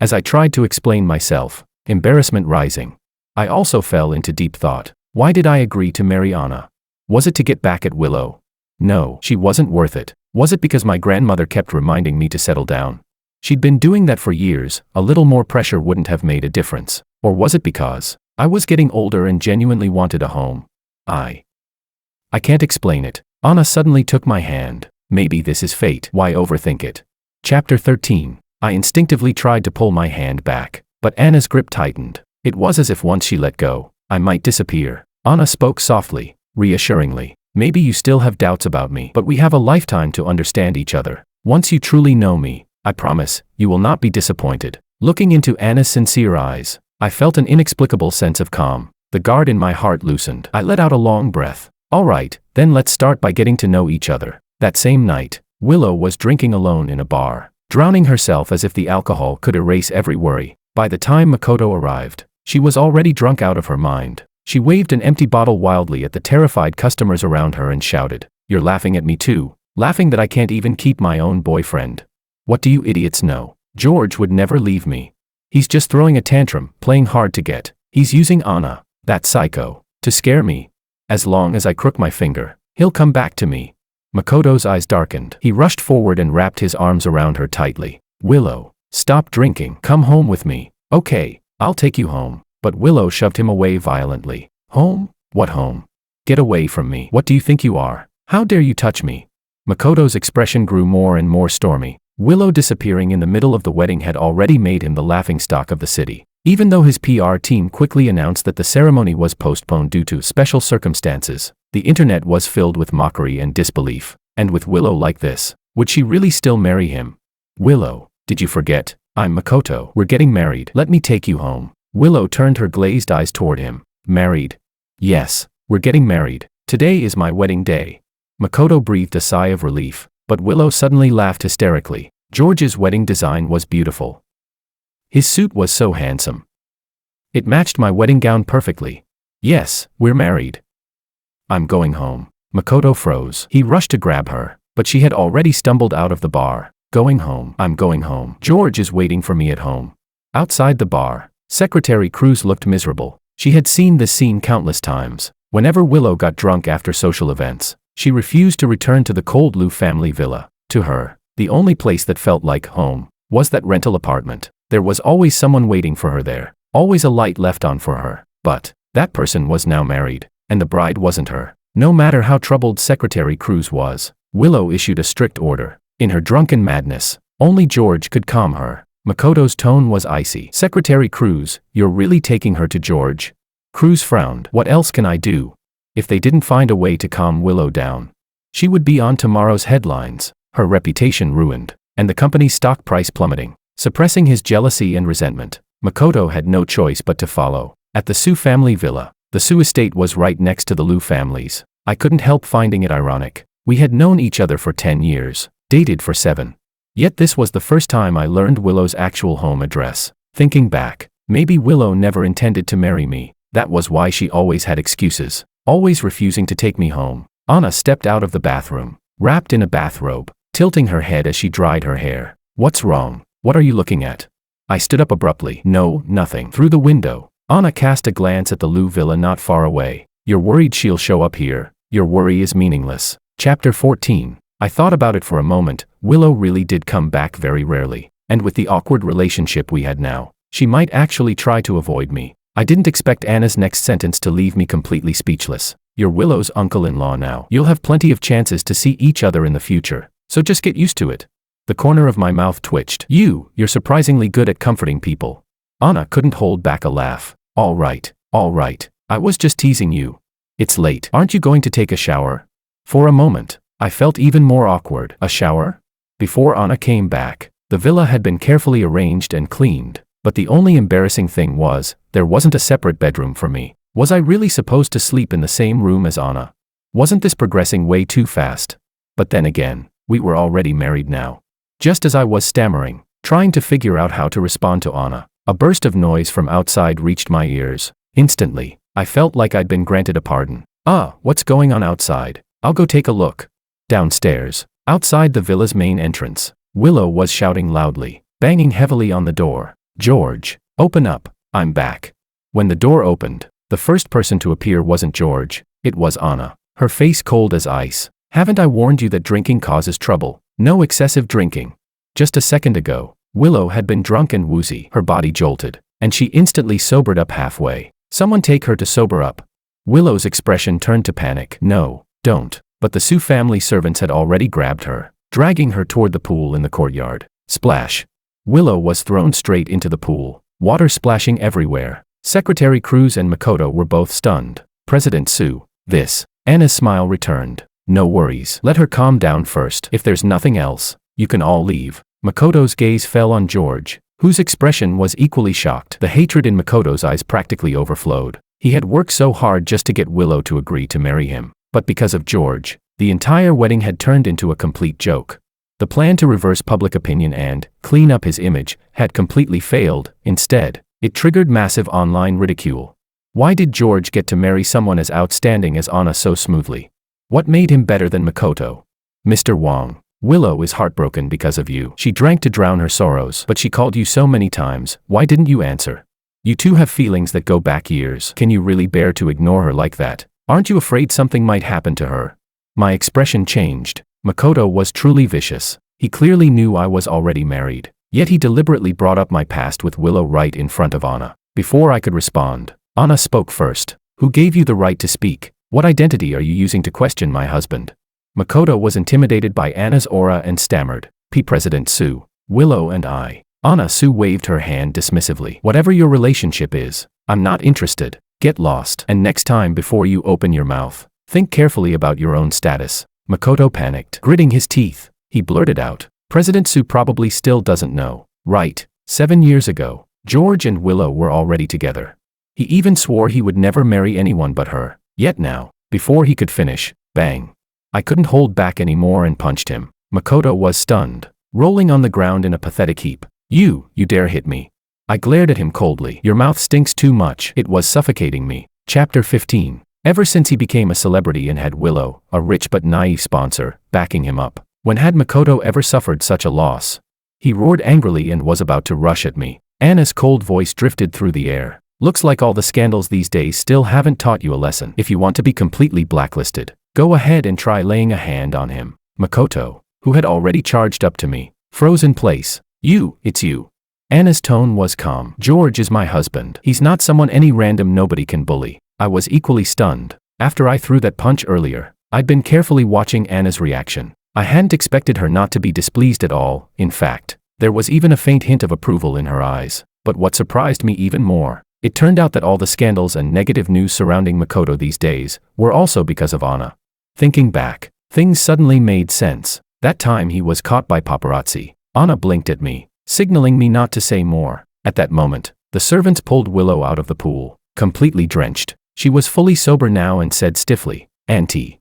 as I tried to explain myself, embarrassment rising. I also fell into deep thought. Why did I agree to marry Anna? Was it to get back at Willow? No, she wasn't worth it. Was it because my grandmother kept reminding me to settle down? She'd been doing that for years, a little more pressure wouldn't have made a difference. Or was it because I was getting older and genuinely wanted a home? I can't explain it. Anna suddenly took my hand. Maybe this is fate. Why overthink it? Chapter 13. I instinctively tried to pull my hand back, but Anna's grip tightened. It was as if once she let go, I might disappear. Anna spoke softly, reassuringly. Maybe you still have doubts about me, but we have a lifetime to understand each other. Once you truly know me, I promise, you will not be disappointed. Looking into Anna's sincere eyes, I felt an inexplicable sense of calm. The guard in my heart loosened. I let out a long breath. All right, then let's start by getting to know each other. That same night, Willow was drinking alone in a bar, drowning herself as if the alcohol could erase every worry. By the time Makoto arrived, she was already drunk out of her mind. She waved an empty bottle wildly at the terrified customers around her and shouted, "You're laughing at me too? Laughing that I can't even keep my own boyfriend? What do you idiots know? George would never leave me. He's just throwing a tantrum, playing hard to get. He's using Anna, that psycho, to scare me. As long as I crook my finger, he'll come back to me." Makoto's eyes darkened. He rushed forward and wrapped his arms around her tightly. "Willow, stop drinking. Come home with me." "Okay, I'll take you home." But Willow shoved him away violently. "Home? What home? Get away from me. What do you think you are? How dare you touch me?" Makoto's expression grew more and more stormy. Willow disappearing in the middle of the wedding had already made him the laughingstock of the city. Even though his PR team quickly announced that the ceremony was postponed due to special circumstances, the internet was filled with mockery and disbelief. And with Willow like this, would she really still marry him? "Willow, did you forget? I'm Makoto. We're getting married. Let me take you home." Willow turned her glazed eyes toward him. "Married? Yes, we're getting married. Today is my wedding day." Makoto breathed a sigh of relief, but Willow suddenly laughed hysterically. George's wedding design was beautiful. His suit was so handsome. It matched my wedding gown perfectly. "Yes, we're married. I'm going home." Makoto froze. He rushed to grab her, but she had already stumbled out of the bar. "Going home. I'm going home. George is waiting for me at home." Outside the bar, Secretary Cruz looked miserable. She had seen this scene countless times. Whenever Willow got drunk after social events, she refused to return to the cold Liu family villa. To her, the only place that felt like home was that rental apartment. There was always someone waiting for her there, always a light left on for her. But that person was now married, and the bride wasn't her. No matter how troubled Secretary Cruz was, Willow issued a strict order. In her drunken madness, only George could calm her. Makoto's tone was icy. "Secretary Cruz, you're really taking her to George?" Cruz frowned. "What else can I do?" If they didn't find a way to calm Willow down, she would be on tomorrow's headlines, her reputation ruined, and the company's stock price plummeting. Suppressing his jealousy and resentment, Makoto had no choice but to follow. At the Su family villa, the Su estate was right next to the Liu family's. I couldn't help finding it ironic. We had known each other for 10 years, dated for 7. Yet this was the first time I learned Willow's actual home address. Thinking back, maybe Willow never intended to marry me. That was why she always had excuses, always refusing to take me home. Anna stepped out of the bathroom, wrapped in a bathrobe, tilting her head as she dried her hair. "What's wrong? What are you looking at?" I stood up abruptly. "No, nothing." Through the window, Anna cast a glance at the Liu villa not far away. "You're worried she'll show up here? Your worry is meaningless." Chapter 14. I thought about it for a moment. Willow really did come back very rarely, and with the awkward relationship we had now, she might actually try to avoid me. I didn't expect Anna's next sentence to leave me completely speechless. "You're Willow's uncle-in-law now. You'll have plenty of chances to see each other in the future, so just get used to it." The corner of my mouth twitched. You're surprisingly good at comforting people." Anna couldn't hold back a laugh. All right. I was just teasing you. It's late. Aren't you going to take a shower? For a moment, I felt even more awkward. A shower? Before Anna came back, the villa had been carefully arranged and cleaned, but the only embarrassing thing was, there wasn't a separate bedroom for me. Was I really supposed to sleep in the same room as Anna? Wasn't this progressing way too fast? But then again, we were already married now. Just as I was stammering, trying to figure out how to respond to Anna, a burst of noise from outside reached my ears. Instantly, I felt like I'd been granted a pardon. What's going on outside? I'll go take a look. Downstairs, outside the villa's main entrance, Willow was shouting loudly, banging heavily on the door. George, open up, I'm back. When the door opened, the first person to appear wasn't George, it was Anna, her face cold as ice. Haven't I warned you that drinking causes trouble? No excessive drinking. Just a second ago, Willow had been drunk and woozy, her body jolted, and she instantly sobered up halfway. Someone take her to sober up. Willow's expression turned to panic. No, don't. But the Sue family servants had already grabbed her, dragging her toward the pool in the courtyard. Splash. Willow was thrown straight into the pool, water splashing everywhere. Secretary Cruz and Makoto were both stunned. President Sue, this. Anna's smile returned. No worries. Let her calm down first. If there's nothing else, you can all leave. Makoto's gaze fell on George, whose expression was equally shocked. The hatred in Makoto's eyes practically overflowed. He had worked so hard just to get Willow to agree to marry him. But because of George, the entire wedding had turned into a complete joke. The plan to reverse public opinion and clean up his image had completely failed. Instead, it triggered massive online ridicule. Why did George get to marry someone as outstanding as Anna so smoothly? What made him better than Makoto? Mr. Wong, Willow is heartbroken because of you. She drank to drown her sorrows, but she called you so many times. Why didn't you answer? You two have feelings that go back years. Can you really bear to ignore her like that? Aren't you afraid something might happen to her? My expression changed. Makoto was truly vicious. He clearly knew I was already married. Yet he deliberately brought up my past with Willow right in front of Anna. Before I could respond, Anna spoke first. Who gave you the right to speak? What identity are you using to question my husband? Makoto was intimidated by Anna's aura and stammered. President Sue, Willow and I. Anna Sue waved her hand dismissively. Whatever your relationship is, I'm not interested. Get lost. And next time before you open your mouth, think carefully about your own status. Makoto panicked. Gritting his teeth, he blurted out. President Sue probably still doesn't know. Right. 7 years ago, George and Willow were already together. He even swore he would never marry anyone but her. Yet now, before he could finish, bang. I couldn't hold back anymore and punched him. Makoto was stunned, rolling on the ground in a pathetic heap. You dare hit me. I glared at him coldly. Your mouth stinks too much. It was suffocating me. Chapter 15. Ever since he became a celebrity and had Willow, a rich but naive sponsor, backing him up, when had Makoto ever suffered such a loss? He roared angrily and was about to rush at me. Anna's cold voice drifted through the air. Looks like all the scandals these days still haven't taught you a lesson. If you want to be completely blacklisted, go ahead and try laying a hand on him. Makoto, who had already charged up to me, froze in place. It's you. Anna's tone was calm. George is my husband. He's not someone any random nobody can bully. I was equally stunned. After I threw that punch earlier, I'd been carefully watching Anna's reaction. I hadn't expected her not to be displeased at all. In fact, there was even a faint hint of approval in her eyes. But what surprised me even more, it turned out that all the scandals and negative news surrounding Makoto these days were also because of Anna. Thinking back, things suddenly made sense. That time he was caught by paparazzi. Anna blinked at me, signaling me not to say more. At that moment, the servants pulled Willow out of the pool, completely drenched. She was fully sober now and said stiffly, Auntie.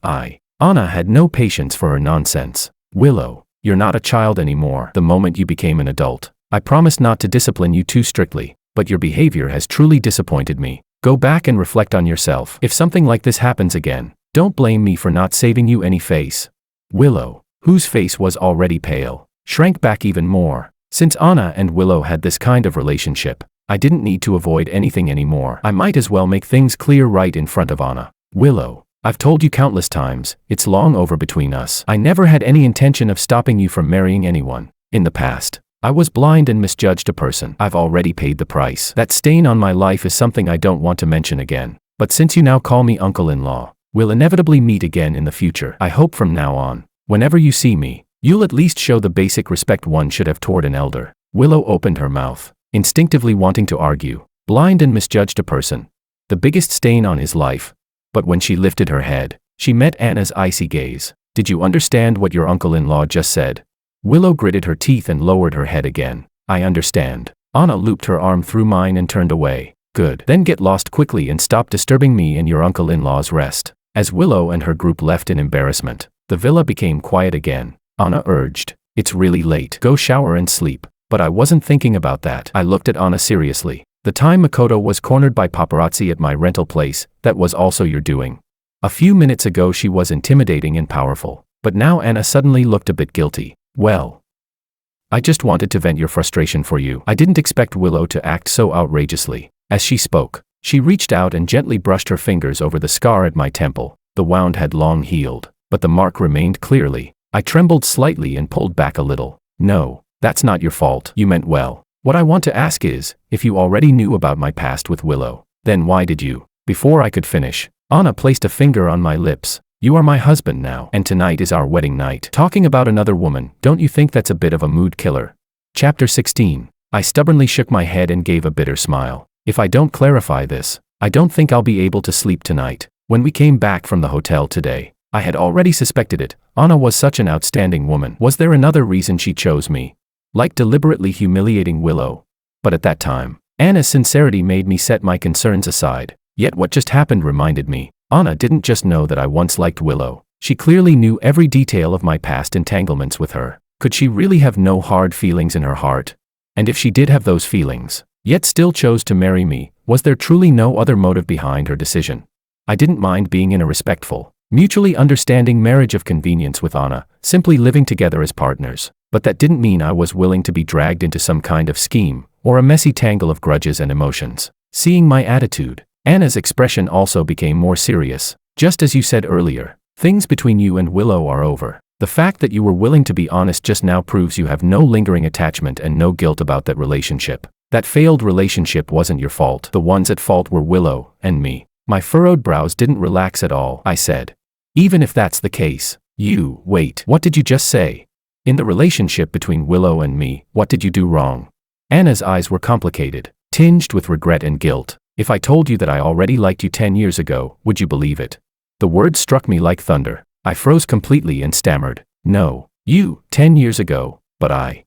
Anna had no patience for her nonsense. Willow, you're not a child anymore. The moment you became an adult, I promised not to discipline you too strictly, but your behavior has truly disappointed me. Go back and reflect on yourself. If something like this happens again, don't blame me for not saving you any face. Willow, whose face was already pale, shrank back even more. Since Anna and Willow had this kind of relationship, I didn't need to avoid anything anymore. I might as well make things clear right in front of Anna. Willow, I've told you countless times, it's long over between us. I never had any intention of stopping you from marrying anyone. In the past, I was blind and misjudged a person. I've already paid the price. That stain on my life is something I don't want to mention again. But since you now call me uncle-in-law, we'll inevitably meet again in the future. I hope from now on, whenever you see me, you'll at least show the basic respect one should have toward an elder. Willow opened her mouth, instinctively wanting to argue, blind and misjudged a person. The biggest stain on his life. But when she lifted her head, she met Anna's icy gaze. Did you understand what your uncle-in-law just said? Willow gritted her teeth and lowered her head again. I understand. Anna looped her arm through mine and turned away. Good. Then get lost quickly and stop disturbing me and your uncle-in-law's rest. As Willow and her group left in embarrassment, the villa became quiet again. Anna urged. It's really late. Go shower and sleep. But I wasn't thinking about that. I looked at Anna seriously. The time Makoto was cornered by paparazzi at my rental place, that was also your doing. A few minutes ago she was intimidating and powerful. But now Anna suddenly looked a bit guilty. Well, I just wanted to vent your frustration for you. I didn't expect Willow to act so outrageously. As she spoke, she reached out and gently brushed her fingers over the scar at my temple. The wound had long healed, but the mark remained clearly. I trembled slightly and pulled back a little. No, that's not your fault. You meant well. What I want to ask is, if you already knew about my past with Willow, then why did you? Before I could finish, Anna placed a finger on my lips. You are my husband now, and tonight is our wedding night. Talking about another woman, don't you think that's a bit of a mood killer? Chapter 16. I stubbornly shook my head and gave a bitter smile. If I don't clarify this, I don't think I'll be able to sleep tonight. When we came back from the hotel today, I had already suspected it. Anna was such an outstanding woman. Was there another reason she chose me? Like deliberately humiliating Willow? But at that time, Anna's sincerity made me set my concerns aside. Yet what just happened reminded me. Anna didn't just know that I once liked Willow. She clearly knew every detail of my past entanglements with her. Could she really have no hard feelings in her heart? And if she did have those feelings, yet still chose to marry me, was there truly no other motive behind her decision? I didn't mind being in a respectful, mutually understanding marriage of convenience with Anna, simply living together as partners. But that didn't mean I was willing to be dragged into some kind of scheme, or a messy tangle of grudges and emotions. Seeing my attitude, Anna's expression also became more serious. Just as you said earlier, things between you and Willow are over. The fact that you were willing to be honest just now proves you have no lingering attachment and no guilt about that relationship. That failed relationship wasn't your fault. The ones at fault were Willow and me. My furrowed brows didn't relax at all. I said, even if that's the case, wait, what did you just say? In the relationship between Willow and me, what did you do wrong? Anna's eyes were complicated, tinged with regret and guilt. If I told you that I already liked you 10 years ago, would you believe it? The words struck me like thunder. I froze completely and stammered. No, 10 years ago, but I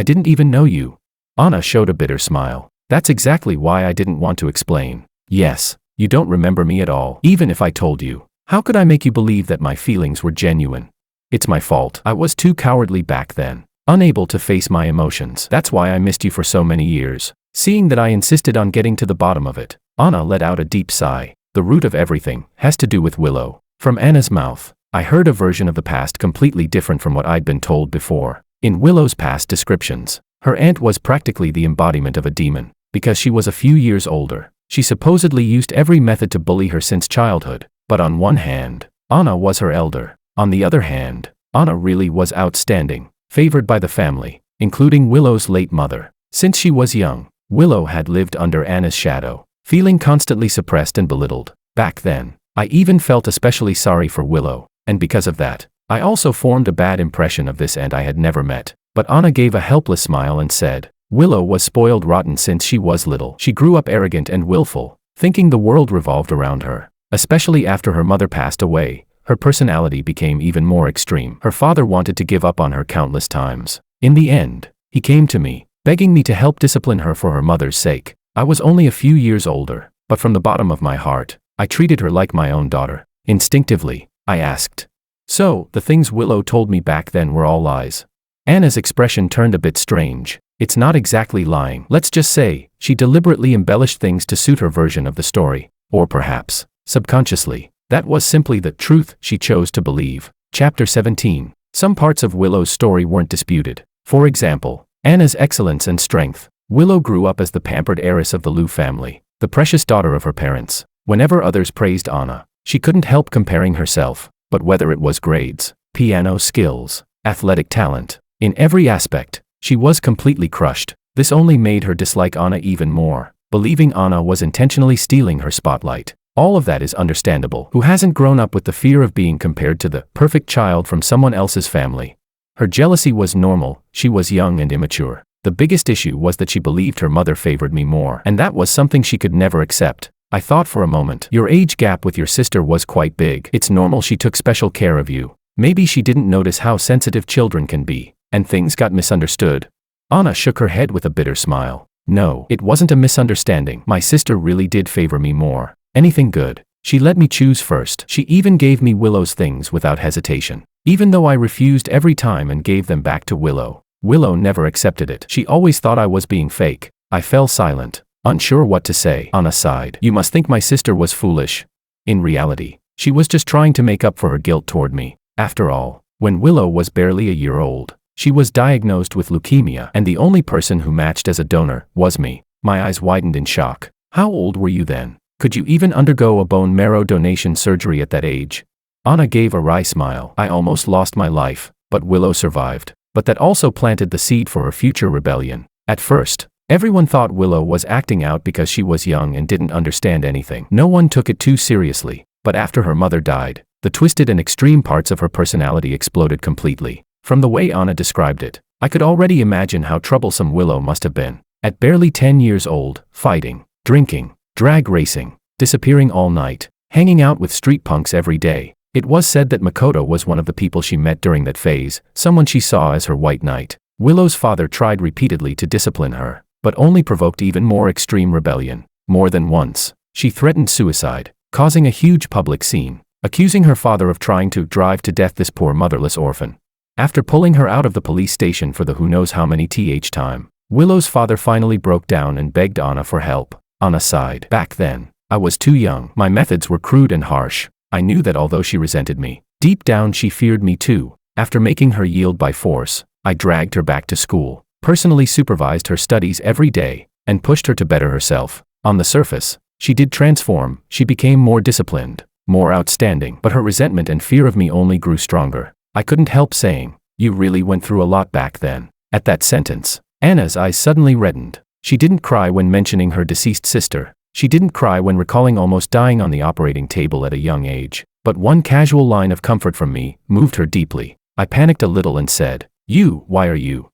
didn't even know you. Anna showed a bitter smile. That's exactly why I didn't want to explain. Yes, you don't remember me at all. Even if I told you, how could I make you believe that my feelings were genuine? It's my fault. I was too cowardly back then, unable to face my emotions. That's why I missed you for so many years. Seeing that I insisted on getting to the bottom of it, Anna let out a deep sigh. The root of everything has to do with Willow. From Anna's mouth, I heard a version of the past completely different from what I'd been told before. In Willow's past descriptions, her aunt was practically the embodiment of a demon. Because she was a few years older, she supposedly used every method to bully her since childhood. But on one hand, Anna was her elder. On the other hand, Anna really was outstanding, favored by the family, including Willow's late mother. Since she was young, Willow had lived under Anna's shadow, feeling constantly suppressed and belittled. Back then, I even felt especially sorry for Willow, and because of that, I also formed a bad impression of this aunt I had never met. But Anna gave a helpless smile and said, Willow was spoiled rotten since she was little. She grew up arrogant and willful, thinking the world revolved around her. Especially after her mother passed away, her personality became even more extreme. Her father wanted to give up on her countless times. In the end, he came to me, begging me to help discipline her for her mother's sake. I was only a few years older, but from the bottom of my heart, I treated her like my own daughter. Instinctively, I asked, so, the things Willow told me back then were all lies? Anna's expression turned a bit strange. It's not exactly lying. Let's just say, she deliberately embellished things to suit her version of the story. Or perhaps, subconsciously, that was simply the truth she chose to believe. Chapter 17. Some parts of Willow's story weren't disputed. For example, Anna's excellence and strength. Willow grew up as the pampered heiress of the Liu family, the precious daughter of her parents. Whenever others praised Anna, she couldn't help comparing herself. But whether it was grades, piano skills, athletic talent, in every aspect, she was completely crushed. This only made her dislike Anna even more, believing Anna was intentionally stealing her spotlight. All of that is understandable. Who hasn't grown up with the fear of being compared to the perfect child from someone else's family? Her jealousy was normal. She was young and immature. The biggest issue was that she believed her mother favored me more, and that was something she could never accept. I thought for a moment. Your age gap with your sister was quite big. It's normal she took special care of you. Maybe she didn't notice how sensitive children can be, and things got misunderstood. Anna shook her head with a bitter smile. No, it wasn't a misunderstanding. My sister really did favor me more. Anything good. She let me choose first. She even gave me Willow's things without hesitation. Even though I refused every time and gave them back to Willow, Willow never accepted it. She always thought I was being fake. I fell silent, unsure what to say. Anna sighed. You must think my sister was foolish. In reality, she was just trying to make up for her guilt toward me. After all, when Willow was barely a year old, she was diagnosed with leukemia, and the only person who matched as a donor was me. My eyes widened in shock. How old were you then? Could you even undergo a bone marrow donation surgery at that age? Anna gave a wry smile. I almost lost my life, but Willow survived. But that also planted the seed for her future rebellion. At first, everyone thought Willow was acting out because she was young and didn't understand anything. No one took it too seriously, but after her mother died, the twisted and extreme parts of her personality exploded completely. From the way Anna described it, I could already imagine how troublesome Willow must have been. At barely 10 years old, fighting, drinking, drag racing, disappearing all night, hanging out with street punks every day. It was said that Makoto was one of the people she met during that phase, someone she saw as her white knight. Willow's father tried repeatedly to discipline her, but only provoked even more extreme rebellion. More than once, she threatened suicide, causing a huge public scene, accusing her father of trying to drive to death this poor motherless orphan. After pulling her out of the police station for the who knows how many time, Willow's father finally broke down and begged Anna for help. Anna sighed. Back then, I was too young. My methods were crude and harsh. I knew that although she resented me, deep down she feared me too. After making her yield by force, I dragged her back to school, personally supervised her studies every day, and pushed her to better herself. On the surface, she did transform. She became more disciplined, more outstanding, but her resentment and fear of me only grew stronger. I couldn't help saying, "You really went through a lot back then." At that sentence, Anna's eyes suddenly reddened. She didn't cry when mentioning her deceased sister. She didn't cry when recalling almost dying on the operating table at a young age. But one casual line of comfort from me moved her deeply. I panicked a little and said, Why are you?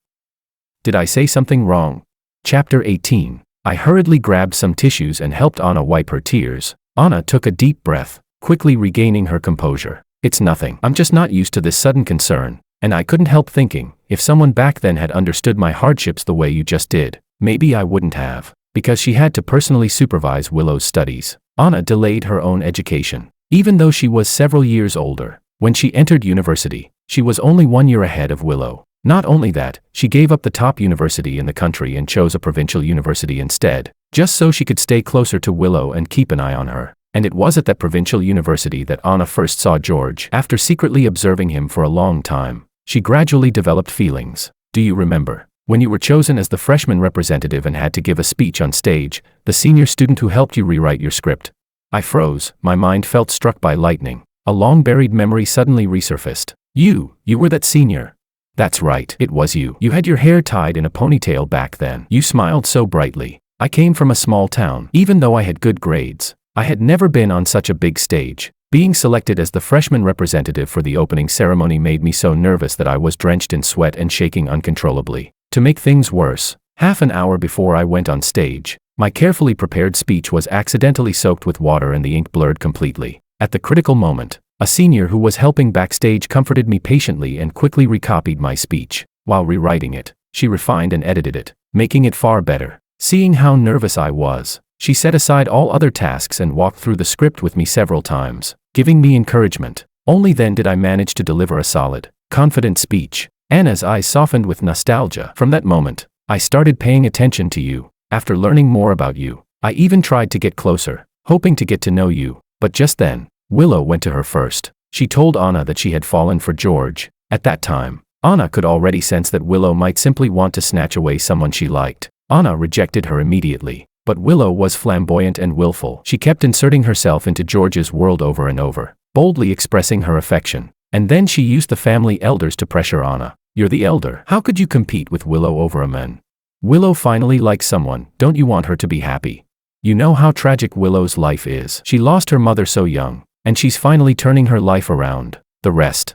Did I say something wrong? Chapter 18. I hurriedly grabbed some tissues and helped Anna wipe her tears. Anna took a deep breath, quickly regaining her composure. It's nothing. I'm just not used to this sudden concern. And I couldn't help thinking, if someone back then had understood my hardships the way you just did, maybe I wouldn't have. Because she had to personally supervise Willow's studies, Anna delayed her own education. Even though she was several years older, when she entered university, she was only 1 year ahead of Willow. Not only that, she gave up the top university in the country and chose a provincial university instead, just so she could stay closer to Willow and keep an eye on her. And it was at that provincial university that Anna first saw George. After secretly observing him for a long time, she gradually developed feelings. Do you remember? When you were chosen as the freshman representative and had to give a speech on stage, the senior student who helped you rewrite your script. I froze, my mind felt struck by lightning. A long-buried memory suddenly resurfaced. You were that senior. That's right, it was you. You had your hair tied in a ponytail back then. You smiled so brightly. I came from a small town. Even though I had good grades, I had never been on such a big stage. Being selected as the freshman representative for the opening ceremony made me so nervous that I was drenched in sweat and shaking uncontrollably. To make things worse, half an hour before I went on stage, my carefully prepared speech was accidentally soaked with water and the ink blurred completely. At the critical moment, a senior who was helping backstage comforted me patiently and quickly recopied my speech. While rewriting it, she refined and edited it, making it far better. Seeing how nervous I was, she set aside all other tasks and walked through the script with me several times, giving me encouragement. Only then did I manage to deliver a solid, confident speech. Anna's eyes softened with nostalgia. From that moment, I started paying attention to you. After learning more about you, I even tried to get closer, hoping to get to know you. But just then, Willow went to her first. She told Anna that she had fallen for George. At that time, Anna could already sense that Willow might simply want to snatch away someone she liked. Anna rejected her immediately. But Willow was flamboyant and willful. She kept inserting herself into George's world over and over, boldly expressing her affection. And then she used the family elders to pressure Anna. You're the elder. How could you compete with Willow over a man? Willow finally likes someone. Don't you want her to be happy? You know how tragic Willow's life is. She lost her mother so young, and she's finally turning her life around. The rest,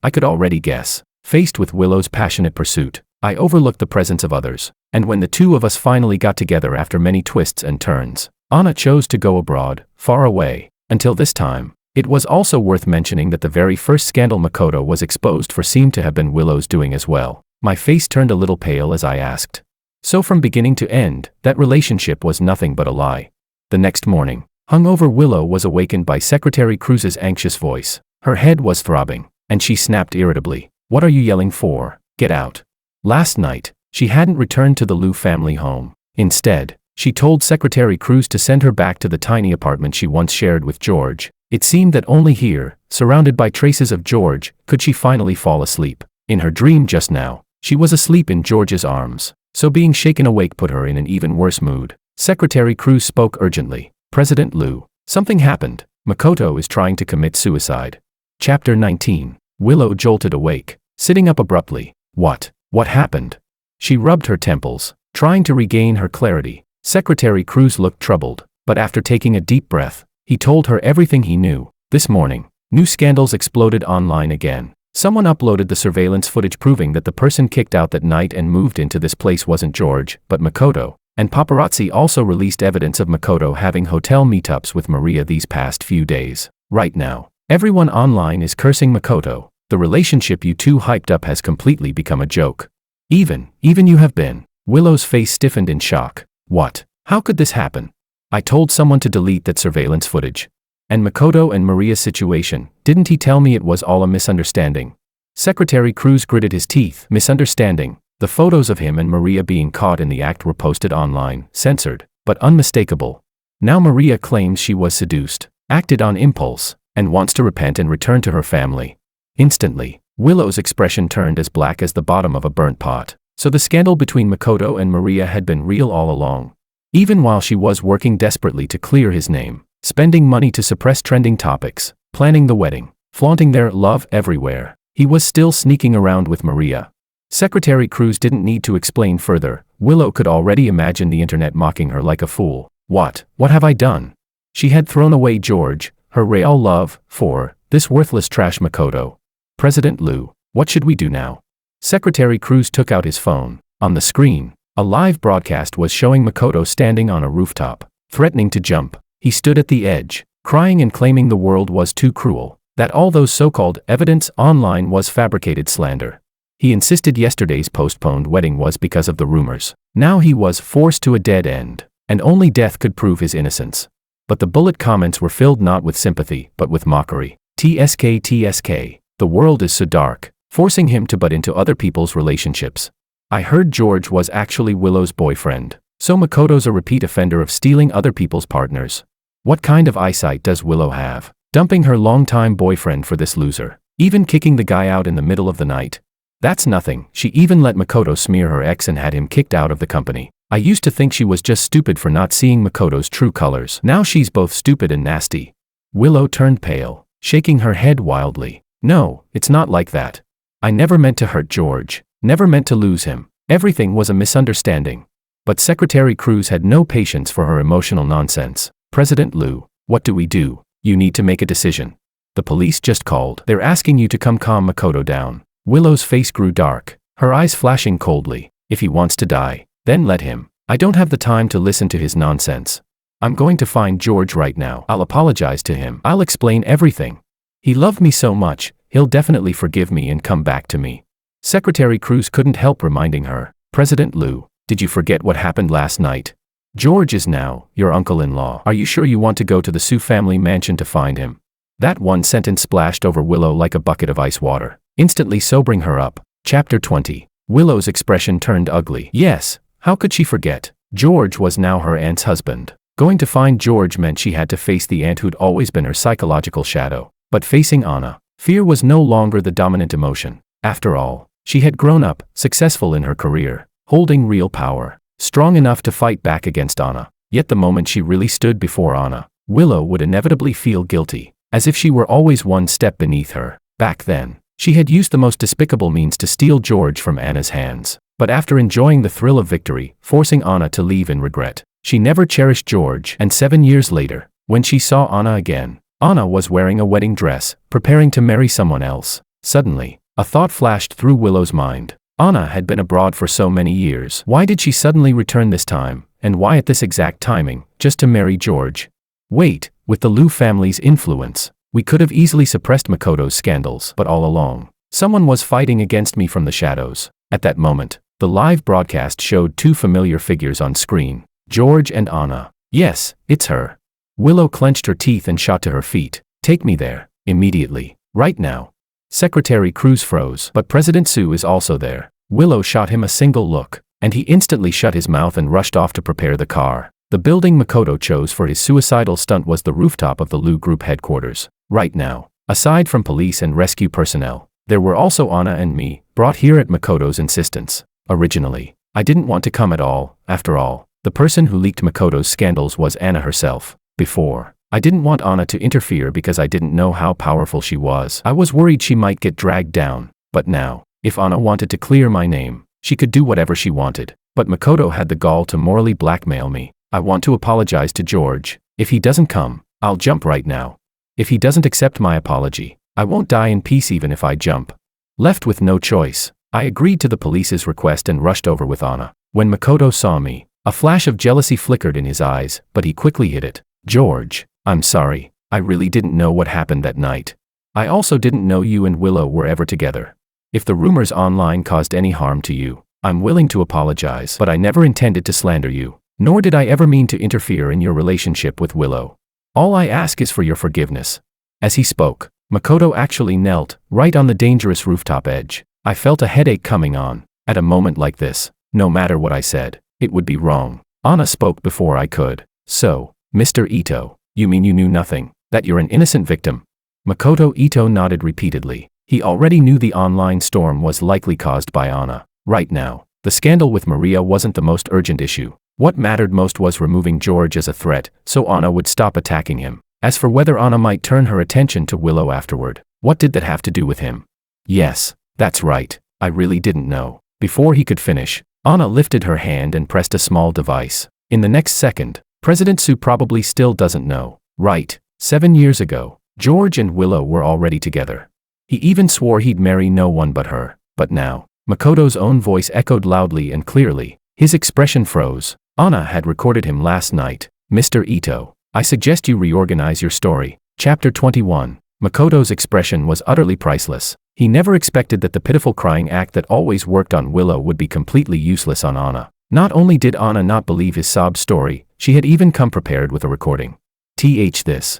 I could already guess. Faced with Willow's passionate pursuit, I overlooked the presence of others, and when the two of us finally got together after many twists and turns, Anna chose to go abroad, far away. Until this time, it was also worth mentioning that the very first scandal Makoto was exposed for seemed to have been Willow's doing as well. My face turned a little pale as I asked. So from beginning to end, that relationship was nothing but a lie. The next morning, hungover Willow was awakened by Secretary Cruz's anxious voice. Her head was throbbing, and she snapped irritably, "What are you yelling for? Get out." Last night, she hadn't returned to the Liu family home. Instead, she told Secretary Cruz to send her back to the tiny apartment she once shared with George. It seemed that only here, surrounded by traces of George, could she finally fall asleep. In her dream just now, she was asleep in George's arms, so being shaken awake put her in an even worse mood. Secretary Cruz spoke urgently. "President Liu, something happened. Makoto is trying to commit suicide." Chapter 19. Willow jolted awake, sitting up abruptly. What happened? She rubbed her temples, trying to regain her clarity. Secretary Cruz looked troubled, but after taking a deep breath, he told her everything he knew. This morning, new scandals exploded online again. Someone uploaded the surveillance footage proving that the person kicked out that night and moved into this place wasn't George, but Makoto, and paparazzi also released evidence of Makoto having hotel meetups with Maria these past few days. Right now, everyone online is cursing Makoto. The relationship you two hyped up has completely become a joke. Even you have been. Willow's face stiffened in shock. What? How could this happen? I told someone to delete that surveillance footage. And Makoto and Maria's situation, didn't he tell me it was all a misunderstanding? Secretary Cruz gritted his teeth. Misunderstanding. The photos of him and Maria being caught in the act were posted online, censored, but unmistakable. Now Maria claims she was seduced, acted on impulse, and wants to repent and return to her family. Instantly, Willow's expression turned as black as the bottom of a burnt pot. So the scandal between Makoto and Maria had been real all along. Even while she was working desperately to clear his name, spending money to suppress trending topics, planning the wedding, flaunting their love everywhere, he was still sneaking around with Maria. Secretary Cruz didn't need to explain further. Willow could already imagine the internet mocking her like a fool. What have I done? She had thrown away George, her real love, for this worthless trash Makoto. President Liu, what should we do now? Secretary Cruz took out his phone. On the screen, a live broadcast was showing Makoto standing on a rooftop, threatening to jump. He stood at the edge, crying and claiming the world was too cruel, that all those so-called evidence online was fabricated slander. He insisted yesterday's postponed wedding was because of the rumors. Now he was forced to a dead end, and only death could prove his innocence. But the bullet comments were filled not with sympathy, but with mockery. TSK, the world is so dark, forcing him to butt into other people's relationships. I heard George was actually Willow's boyfriend, so Makoto's a repeat offender of stealing other people's partners. What kind of eyesight does Willow have? Dumping her longtime boyfriend for this loser, even kicking the guy out in the middle of the night. That's nothing. She even let Makoto smear her ex and had him kicked out of the company. I used to think she was just stupid for not seeing Makoto's true colors. Now she's both stupid and nasty. Willow turned pale, shaking her head wildly. No, it's not like that. I never meant to hurt George, never meant to lose him. Everything was a misunderstanding. But Secretary Cruz had no patience for her emotional nonsense. President Liu, what do we do? You need to make a decision. The police just called. They're asking you to come calm Makoto down. Willow's face grew dark, her eyes flashing coldly. If he wants to die, then let him. I don't have the time to listen to his nonsense. I'm going to find George right now. I'll apologize to him. I'll explain everything. He loved me so much, he'll definitely forgive me and come back to me. Secretary Cruz couldn't help reminding her. President Liu, did you forget what happened last night? George is now your uncle-in-law. Are you sure you want to go to the Su family mansion to find him? That one sentence splashed over Willow like a bucket of ice water, instantly sobering her up. Chapter 20. Willow's expression turned ugly. Yes, how could she forget? George was now her aunt's husband. Going to find George meant she had to face the aunt who'd always been her psychological shadow. But facing Anna, fear was no longer the dominant emotion. After all, she had grown up, successful in her career, holding real power, strong enough to fight back against Anna. Yet the moment she really stood before Anna, Willow would inevitably feel guilty, as if she were always one step beneath her. Back then, she had used the most despicable means to steal George from Anna's hands. But after enjoying the thrill of victory, forcing Anna to leave in regret, she never cherished George. And 7 years later, when she saw Anna again, Anna was wearing a wedding dress, preparing to marry someone else. Suddenly, a thought flashed through Willow's mind. Anna had been abroad for so many years. Why did she suddenly return this time, and why at this exact timing, just to marry George? Wait, with the Liu family's influence, we could have easily suppressed Makoto's scandals, but all along, someone was fighting against me from the shadows. At that moment, the live broadcast showed two familiar figures on screen, George and Anna. Yes, it's her. Willow clenched her teeth and shot to her feet. Take me there, immediately, right now. Secretary Cruz froze, but President Sue is also there. Willow shot him a single look, and he instantly shut his mouth and rushed off to prepare the car. The building Makoto chose for his suicidal stunt was the rooftop of the Liu Group headquarters. Right now, aside from police and rescue personnel, there were also Anna and me, brought here at Makoto's insistence. Originally, I didn't want to come at all. After all, the person who leaked Makoto's scandals was Anna herself. Before, I didn't want Anna to interfere because I didn't know how powerful she was. I was worried she might get dragged down. But now, if Anna wanted to clear my name, she could do whatever she wanted. But Makoto had the gall to morally blackmail me. I want to apologize to George. If he doesn't come, I'll jump right now. If he doesn't accept my apology, I won't die in peace even if I jump. Left with no choice, I agreed to the police's request and rushed over with Anna. When Makoto saw me, a flash of jealousy flickered in his eyes, but he quickly hid it. George, I'm sorry. I really didn't know what happened that night. I also didn't know you and Willow were ever together. If the rumors online caused any harm to you, I'm willing to apologize, but I never intended to slander you, nor did I ever mean to interfere in your relationship with Willow. All I ask is for your forgiveness. As he spoke, Makoto actually knelt, right on the dangerous rooftop edge. I felt a headache coming on. At a moment like this, no matter what I said, it would be wrong. Anna spoke before I could. So, Mr. Ito, you mean you knew nothing, that you're an innocent victim? Makoto Ito nodded repeatedly. He already knew the online storm was likely caused by Anna. Right now, the scandal with Maria wasn't the most urgent issue. What mattered most was removing George as a threat, so Anna would stop attacking him. As for whether Anna might turn her attention to Willow afterward, what did that have to do with him? Yes, that's right, I really didn't know. Before he could finish, Anna lifted her hand and pressed a small device. In the next second, President Sue probably still doesn't know. Right, 7 years ago, George and Willow were already together. He even swore he'd marry no one but her. But now, Makoto's own voice echoed loudly and clearly. His expression froze. Anna had recorded him last night. Mr. Ito, I suggest you reorganize your story. Chapter 21. Makoto's expression was utterly priceless. He never expected that the pitiful crying act that always worked on Willow would be completely useless on Anna. Not only did Anna not believe his sob story, she had even come prepared with a recording. This.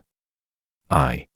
I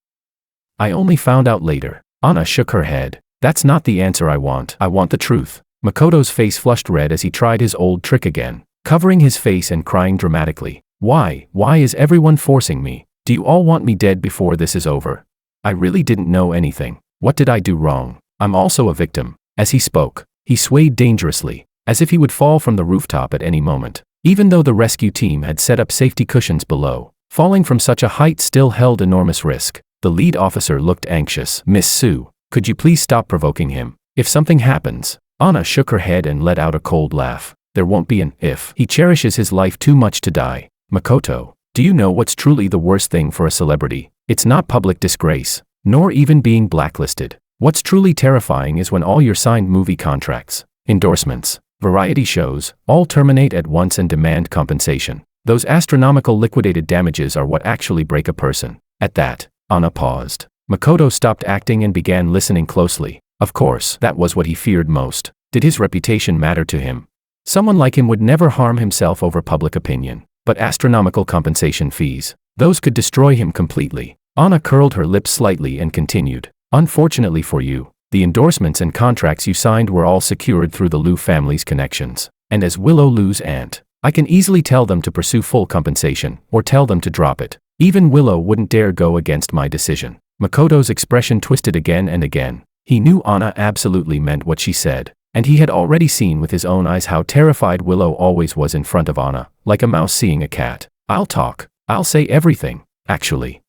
only found out later. Anna shook her head. That's not the answer I want. I want the truth. Makoto's face flushed red as he tried his old trick again, covering his face and crying dramatically. Why is everyone forcing me? Do you all want me dead before this is over? I really didn't know anything. What did I do wrong? I'm also a victim. As he spoke, he swayed dangerously, as if he would fall from the rooftop at any moment. Even though the rescue team had set up safety cushions below, falling from such a height still held enormous risk. The lead officer looked anxious. Miss Sue, could you please stop provoking him? If something happens. Anna shook her head and let out a cold laugh. There won't be an if. He cherishes his life too much to die. Makoto, do you know what's truly the worst thing for a celebrity? It's not public disgrace, nor even being blacklisted. What's truly terrifying is when all your signed movie contracts, endorsements, variety shows, all terminate at once and demand compensation. Those astronomical liquidated damages are what actually break a person. At that, Anna paused. Makoto stopped acting and began listening closely. Of course, that was what he feared most. Did his reputation matter to him? Someone like him would never harm himself over public opinion. But astronomical compensation fees, those could destroy him completely. Anna curled her lips slightly and continued. Unfortunately for you, the endorsements and contracts you signed were all secured through the Liu family's connections. And as Willow Liu's aunt, I can easily tell them to pursue full compensation, or tell them to drop it. Even Willow wouldn't dare go against my decision. Makoto's expression twisted again and again. He knew Anna absolutely meant what she said, and he had already seen with his own eyes how terrified Willow always was in front of Anna, like a mouse seeing a cat. I'll talk. I'll say everything, actually.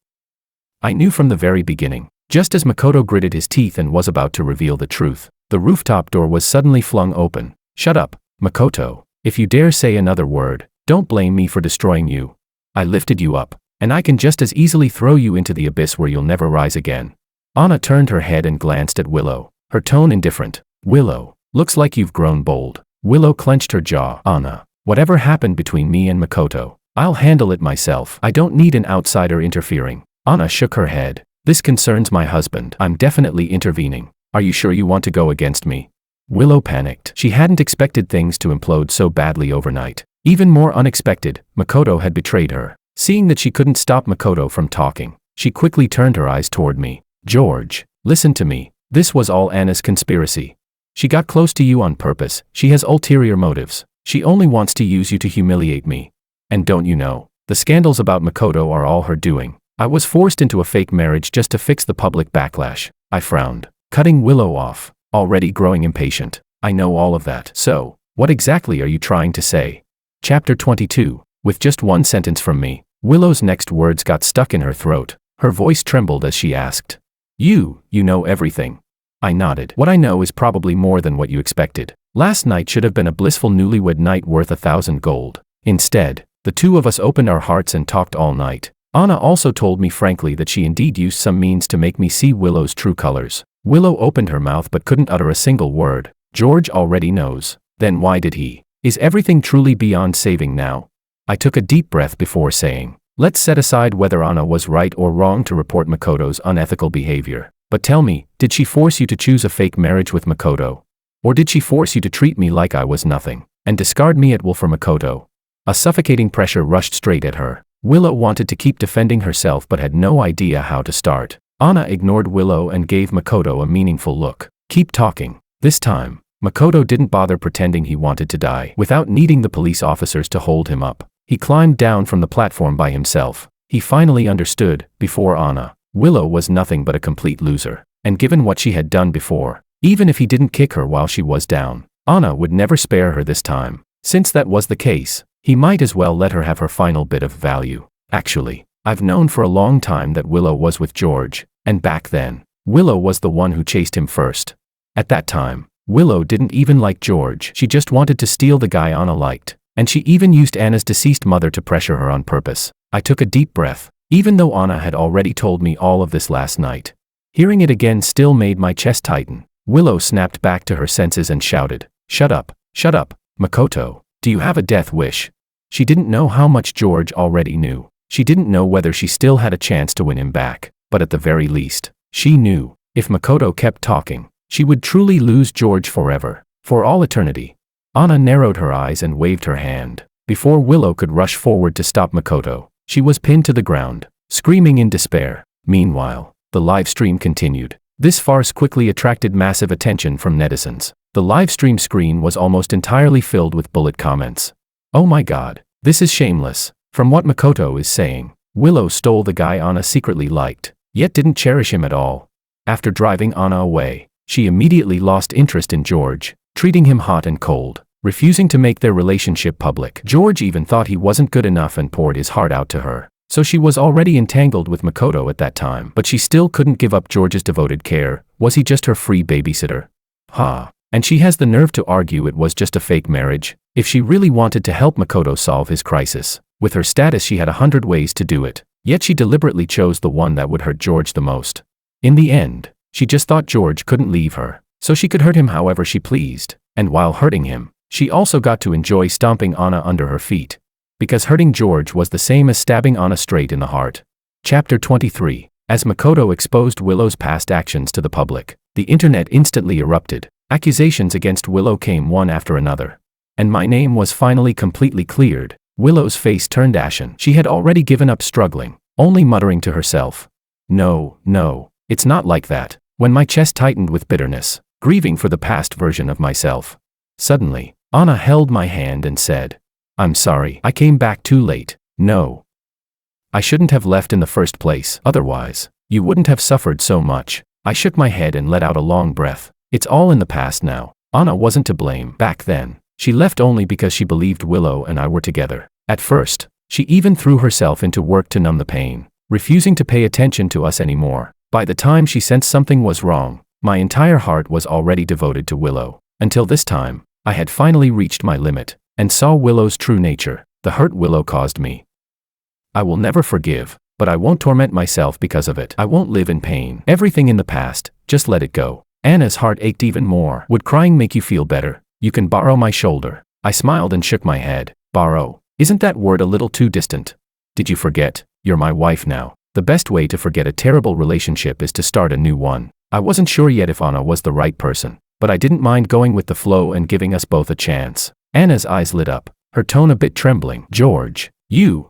I knew from the very beginning. Just as Makoto gritted his teeth and was about to reveal the truth, the rooftop door was suddenly flung open. Shut up, Makoto. If you dare say another word, don't blame me for destroying you. I lifted you up, and I can just as easily throw you into the abyss where you'll never rise again. Anna turned her head and glanced at Willow, her tone indifferent. Willow, Looks like you've grown bold. Willow clenched her jaw. Anna, whatever happened between me and Makoto, I'll handle it myself. I don't need an outsider interfering. Anna shook her head. This concerns my husband. I'm definitely intervening. Are you sure you want to go against me? Willow panicked. She hadn't expected things to implode so badly overnight. Even more unexpected, Makoto had betrayed her. Seeing that she couldn't stop Makoto from talking, she quickly turned her eyes toward me. George, listen to me. This was all Anna's conspiracy. She got close to you on purpose. She has ulterior motives. She only wants to use you to humiliate me. And don't you know, the scandals about Makoto are all her doing. I was forced into a fake marriage just to fix the public backlash. I frowned, cutting Willow off, already growing impatient. I know all of that. So, what exactly are you trying to say? Chapter 22. With just one sentence from me, Willow's next words got stuck in her throat. Her voice trembled as she asked, You know everything. I nodded. What I know is probably more than what you expected. Last night should have been a blissful newlywed night worth 1,000 gold. Instead, the two of us opened our hearts and talked all night. Anna also told me frankly that she indeed used some means to make me see Willow's true colors. Willow opened her mouth but couldn't utter a single word. George already knows. Then why did he? Is everything truly beyond saving now? I took a deep breath before saying, let's set aside whether Anna was right or wrong to report Makoto's unethical behavior. But tell me, did she force you to choose a fake marriage with Makoto? Or did she force you to treat me like I was nothing, and discard me at will for Makoto? A suffocating pressure rushed straight at her. Willow wanted to keep defending herself but had no idea how to start. Anna ignored Willow and gave Makoto a meaningful look. Keep talking. This time, Makoto didn't bother pretending he wanted to die. Without needing the police officers to hold him up, he climbed down from the platform by himself. He finally understood, before Anna, Willow was nothing but a complete loser. And given what she had done before, even if he didn't kick her while she was down, Anna would never spare her this time. Since that was the case, he might as well let her have her final bit of value. Actually, I've known for a long time that Willow was with George, and back then, Willow was the one who chased him first. At that time, Willow didn't even like George. She just wanted to steal the guy Anna liked, and she even used Anna's deceased mother to pressure her on purpose. I took a deep breath, even though Anna had already told me all of this last night. Hearing it again still made my chest tighten. Willow snapped back to her senses and shouted, Shut up, Makoto. Do you have a death wish? She didn't know how much George already knew. She didn't know whether she still had a chance to win him back, but at the very least, she knew, if Makoto kept talking, she would truly lose George forever, for all eternity. Anna narrowed her eyes and waved her hand. Before Willow could rush forward to stop Makoto, she was pinned to the ground, screaming in despair. Meanwhile, the live stream continued. This farce quickly attracted massive attention from netizens. The live stream screen was almost entirely filled with bullet comments. Oh my god, this is shameless. From what Makoto is saying, Willow stole the guy Anna secretly liked, yet didn't cherish him at all. After driving Anna away, she immediately lost interest in George, treating him hot and cold, refusing to make their relationship public. George even thought he wasn't good enough and poured his heart out to her. So she was already entangled with Makoto at that time, but she still couldn't give up George's devoted care. Was he just her free babysitter? And she has the nerve to argue it was just a fake marriage. If she really wanted to help Makoto solve his crisis, with her status she had 100 ways to do it, yet she deliberately chose the one that would hurt George the most. In the end, she just thought George couldn't leave her, so she could hurt him however she pleased, and while hurting him, she also got to enjoy stomping Anna under her feet. Because hurting George was the same as stabbing Anna straight in the heart. Chapter 23. As Makoto exposed Willow's past actions to the public, the internet instantly erupted. Accusations against Willow came one after another. And my name was finally completely cleared. Willow's face turned ashen. She had already given up struggling, only muttering to herself, No, it's not like that. When my chest tightened with bitterness, grieving for the past version of myself. Suddenly, Anna held my hand and said, I'm sorry, I came back too late. No. I shouldn't have left in the first place. Otherwise, you wouldn't have suffered so much. I shook my head and let out a long breath. It's all in the past now. Anna wasn't to blame. Back then, she left only because she believed Willow and I were together. At first, she even threw herself into work to numb the pain, refusing to pay attention to us anymore. By the time she sensed something was wrong, my entire heart was already devoted to Willow. Until this time, I had finally reached my limit, and saw Willow's true nature, the hurt Willow caused me. I will never forgive, but I won't torment myself because of it. I won't live in pain. Everything in the past, just let it go. Anna's heart ached even more. Would crying make you feel better? You can borrow my shoulder. I smiled and shook my head. Borrow? Isn't that word a little too distant? Did you forget? You're my wife now. The best way to forget a terrible relationship is to start a new one. I wasn't sure yet if Anna was the right person, but I didn't mind going with the flow and giving us both a chance. Anna's eyes lit up, her tone a bit trembling. George,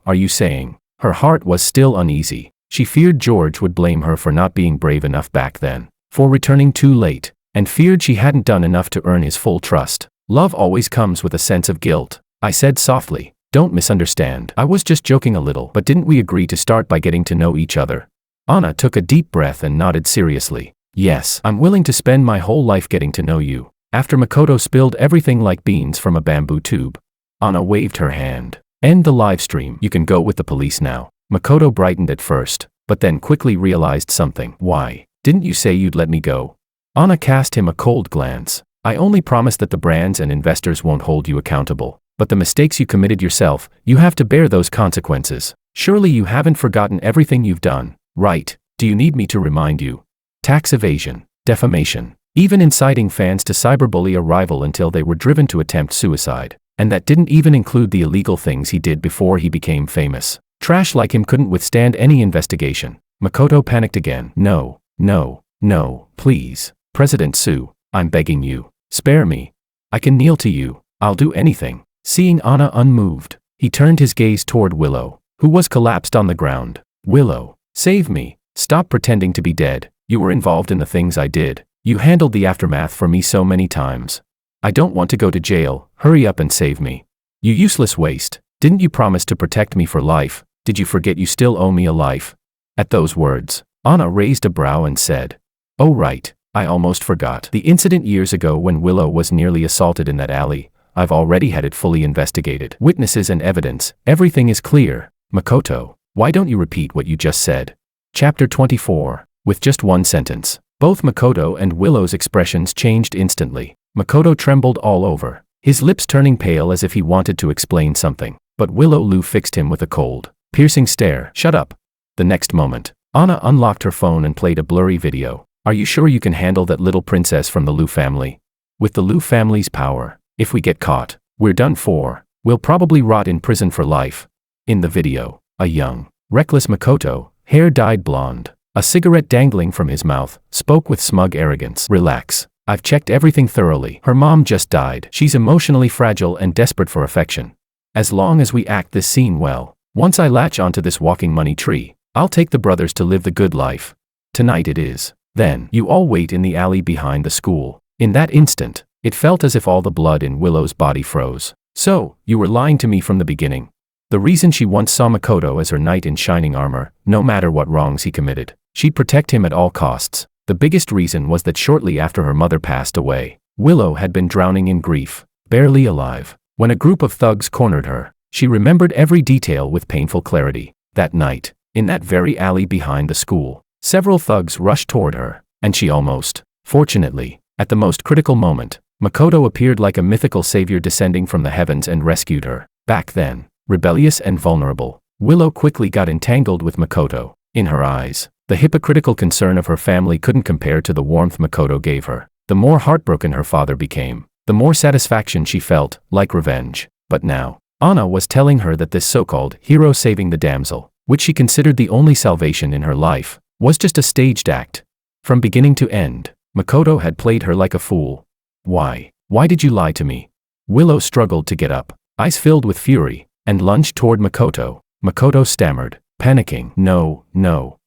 are you saying? Her heart was still uneasy. She feared George would blame her for not being brave enough back then, for returning too late, and feared she hadn't done enough to earn his full trust. Love always comes with a sense of guilt, I said softly. Don't misunderstand. I was just joking a little. But didn't we agree to start by getting to know each other? Anna took a deep breath and nodded seriously. Yes, I'm willing to spend my whole life getting to know you. After Makoto spilled everything like beans from a bamboo tube. Anna waved her hand. End the live stream. You can go with the police now. Makoto brightened at first, but then quickly realized something. Why? Didn't you say you'd let me go? Anna cast him a cold glance. I only promise that the brands and investors won't hold you accountable. But the mistakes you committed yourself, you have to bear those consequences. Surely you haven't forgotten everything you've done, right? Do you need me to remind you? Tax evasion, defamation, even inciting fans to cyberbully a rival until they were driven to attempt suicide. And that didn't even include the illegal things he did before he became famous. Trash like him couldn't withstand any investigation. Makoto panicked again. No, please. President Sue, I'm begging you. Spare me. I can kneel to you. I'll do anything. Seeing Anna unmoved, he turned his gaze toward Willow, who was collapsed on the ground. Willow, save me. Stop pretending to be dead. You were involved in the things I did. You handled the aftermath for me so many times. I don't want to go to jail. Hurry up and save me. You useless waste. Didn't you promise to protect me for life? Did you forget you still owe me a life? At those words, Anna raised a brow and said, Oh right, I almost forgot. The incident years ago when Willow was nearly assaulted in that alley. I've already had it fully investigated. Witnesses and evidence, everything is clear. Makoto, why don't you repeat what you just said? Chapter 24. With just one sentence, both Makoto and Willow's expressions changed instantly. Makoto trembled all over, his lips turning pale as if he wanted to explain something. But Willow fixed him with a cold, piercing stare. Shut up. The next moment, Anna unlocked her phone and played a blurry video. Are you sure you can handle that little princess from the Liu family? With the Liu family's power, if we get caught, we're done for. We'll probably rot in prison for life. In the video, a young, reckless Makoto, hair dyed blonde, a cigarette dangling from his mouth, spoke with smug arrogance. Relax. I've checked everything thoroughly. Her mom just died. She's emotionally fragile and desperate for affection. As long as we act this scene well, once I latch onto this walking money tree, I'll take the brothers to live the good life. Tonight it is. Then, you all wait in the alley behind the school. In that instant, it felt as if all the blood in Willow's body froze. So, you were lying to me from the beginning. The reason she once saw Makoto as her knight in shining armor, no matter what wrongs he committed, she'd protect him at all costs. The biggest reason was that shortly after her mother passed away, Willow had been drowning in grief, barely alive. When a group of thugs cornered her, she remembered every detail with painful clarity. That night, in that very alley behind the school, several thugs rushed toward her, and she almost, fortunately, at the most critical moment, Makoto appeared like a mythical savior descending from the heavens and rescued her. Back then, rebellious and vulnerable, Willow quickly got entangled with Makoto. In her eyes, the hypocritical concern of her family couldn't compare to the warmth Makoto gave her. The more heartbroken her father became, the more satisfaction she felt, like revenge. But now, Anna was telling her that this so-called hero saving the damsel, which she considered the only salvation in her life, was just a staged act. From beginning to end, Makoto had played her like a fool. Why? Why did you lie to me? Willow struggled to get up, eyes filled with fury, and lunged toward Makoto. Makoto stammered, panicking. No,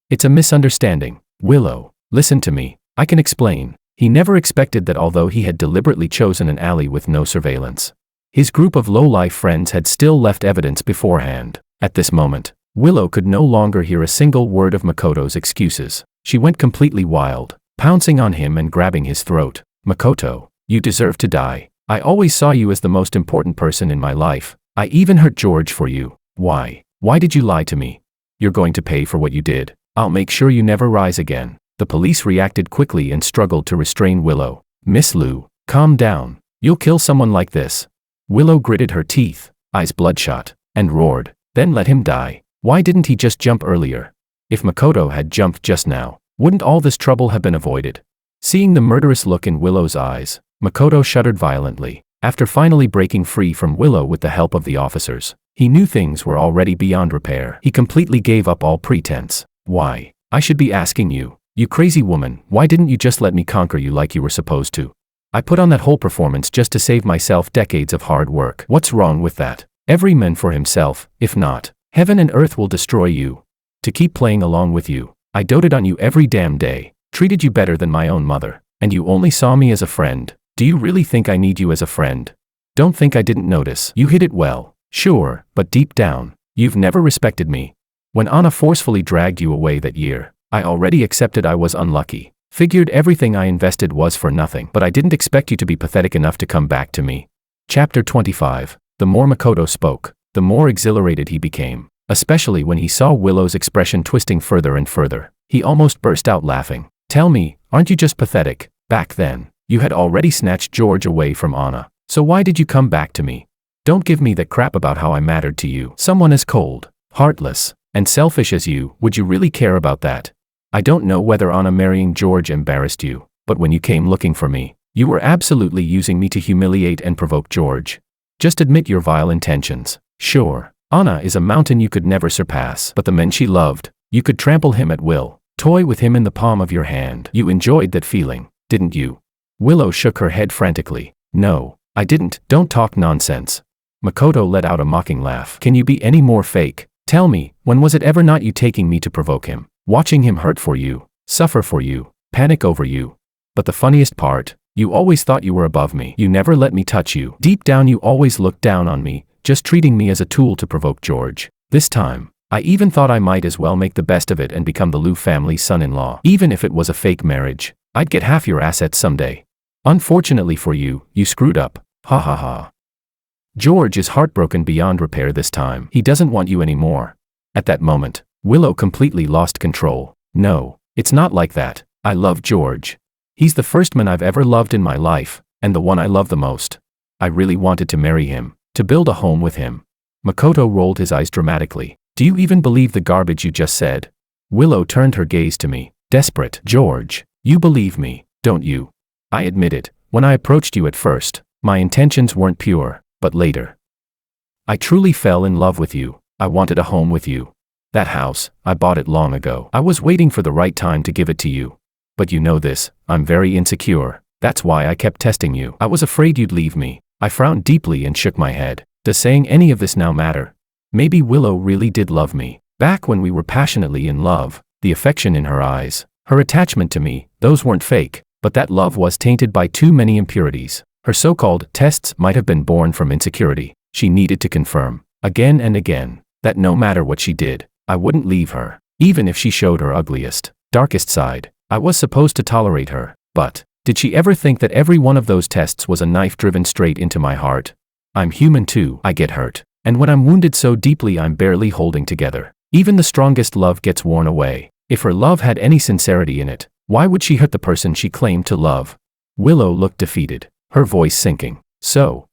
it's a misunderstanding. Willow, listen to me. I can explain. He never expected that although he had deliberately chosen an alley with no surveillance, his group of low-life friends had still left evidence beforehand. At this moment, Willow could no longer hear a single word of Makoto's excuses. She went completely wild, pouncing on him and grabbing his throat. Makoto, you deserve to die. I always saw you as the most important person in my life. I even hurt George for you. Why? Why did you lie to me? You're going to pay for what you did. I'll make sure you never rise again. The police reacted quickly and struggled to restrain Willow. Miss Liu, calm down. You'll kill someone like this. Willow gritted her teeth, eyes bloodshot, and roared, then let him die. Why didn't he just jump earlier? If Makoto had jumped just now, wouldn't all this trouble have been avoided? Seeing the murderous look in Willow's eyes, Makoto shuddered violently. After finally breaking free from Willow with the help of the officers, he knew things were already beyond repair. He completely gave up all pretense. Why? I should be asking you. You crazy woman, why didn't you just let me conquer you like you were supposed to? I put on that whole performance just to save myself decades of hard work. What's wrong with that? Every man for himself, if not, heaven and earth will destroy you. To keep playing along with you, I doted on you every damn day, treated you better than my own mother, and you only saw me as a friend. Do you really think I need you as a friend? Don't think I didn't notice. You hid it well, sure, but deep down, you've never respected me. When Anna forcefully dragged you away that year, I already accepted I was unlucky. Figured everything I invested was for nothing, but I didn't expect you to be pathetic enough to come back to me. Chapter 25. The more Makoto spoke, the more exhilarated he became, especially when he saw Willow's expression twisting further and further. He almost burst out laughing. Tell me, aren't you just pathetic? Back then, you had already snatched George away from Anna, so why did you come back to me? Don't give me that crap about how I mattered to you. Someone as cold, heartless, and selfish as you, would you really care about that? I don't know whether Anna marrying George embarrassed you, but when you came looking for me, you were absolutely using me to humiliate and provoke George. Just admit your vile intentions. Sure, Anna is a mountain you could never surpass, but the man she loved, you could trample him at will, toy with him in the palm of your hand. You enjoyed that feeling, didn't you? Willow shook her head frantically. No, I didn't. Don't talk nonsense. Makoto let out a mocking laugh. Can you be any more fake? Tell me, when was it ever not you taking me to provoke him? Watching him hurt for you, suffer for you, panic over you. But the funniest part, you always thought you were above me. You never let me touch you. Deep down you always looked down on me, just treating me as a tool to provoke George. This time, I even thought I might as well make the best of it and become the Liu family's son-in-law. Even if it was a fake marriage, I'd get half your assets someday. Unfortunately for you, you screwed up. Ha ha ha. George is heartbroken beyond repair this time. He doesn't want you anymore. At that moment, Willow completely lost control. No, it's not like that. I love George. He's the first man I've ever loved in my life, and the one I love the most. I really wanted to marry him, to build a home with him. Makoto rolled his eyes dramatically. Do you even believe the garbage you just said? Willow turned her gaze to me, desperate. George, you believe me, don't you? I admit it, when I approached you at first, my intentions weren't pure, but later. I truly fell in love with you. I wanted a home with you. That house, I bought it long ago. I was waiting for the right time to give it to you. But you know this, I'm very insecure. That's why I kept testing you. I was afraid you'd leave me. I frowned deeply and shook my head. Does saying any of this now matter? Maybe Willow really did love me. Back when we were passionately in love, the affection in her eyes, her attachment to me, those weren't fake. But that love was tainted by too many impurities. Her so-called tests might have been born from insecurity. She needed to confirm, again and again, that no matter what she did, I wouldn't leave her. Even if she showed her ugliest, darkest side, I was supposed to tolerate her. But, did she ever think that every one of those tests was a knife driven straight into my heart? I'm human too. I get hurt. And when I'm wounded so deeply I'm barely holding together. Even the strongest love gets worn away. If her love had any sincerity in it, why would she hurt the person she claimed to love? Willow looked defeated, her voice sinking. So,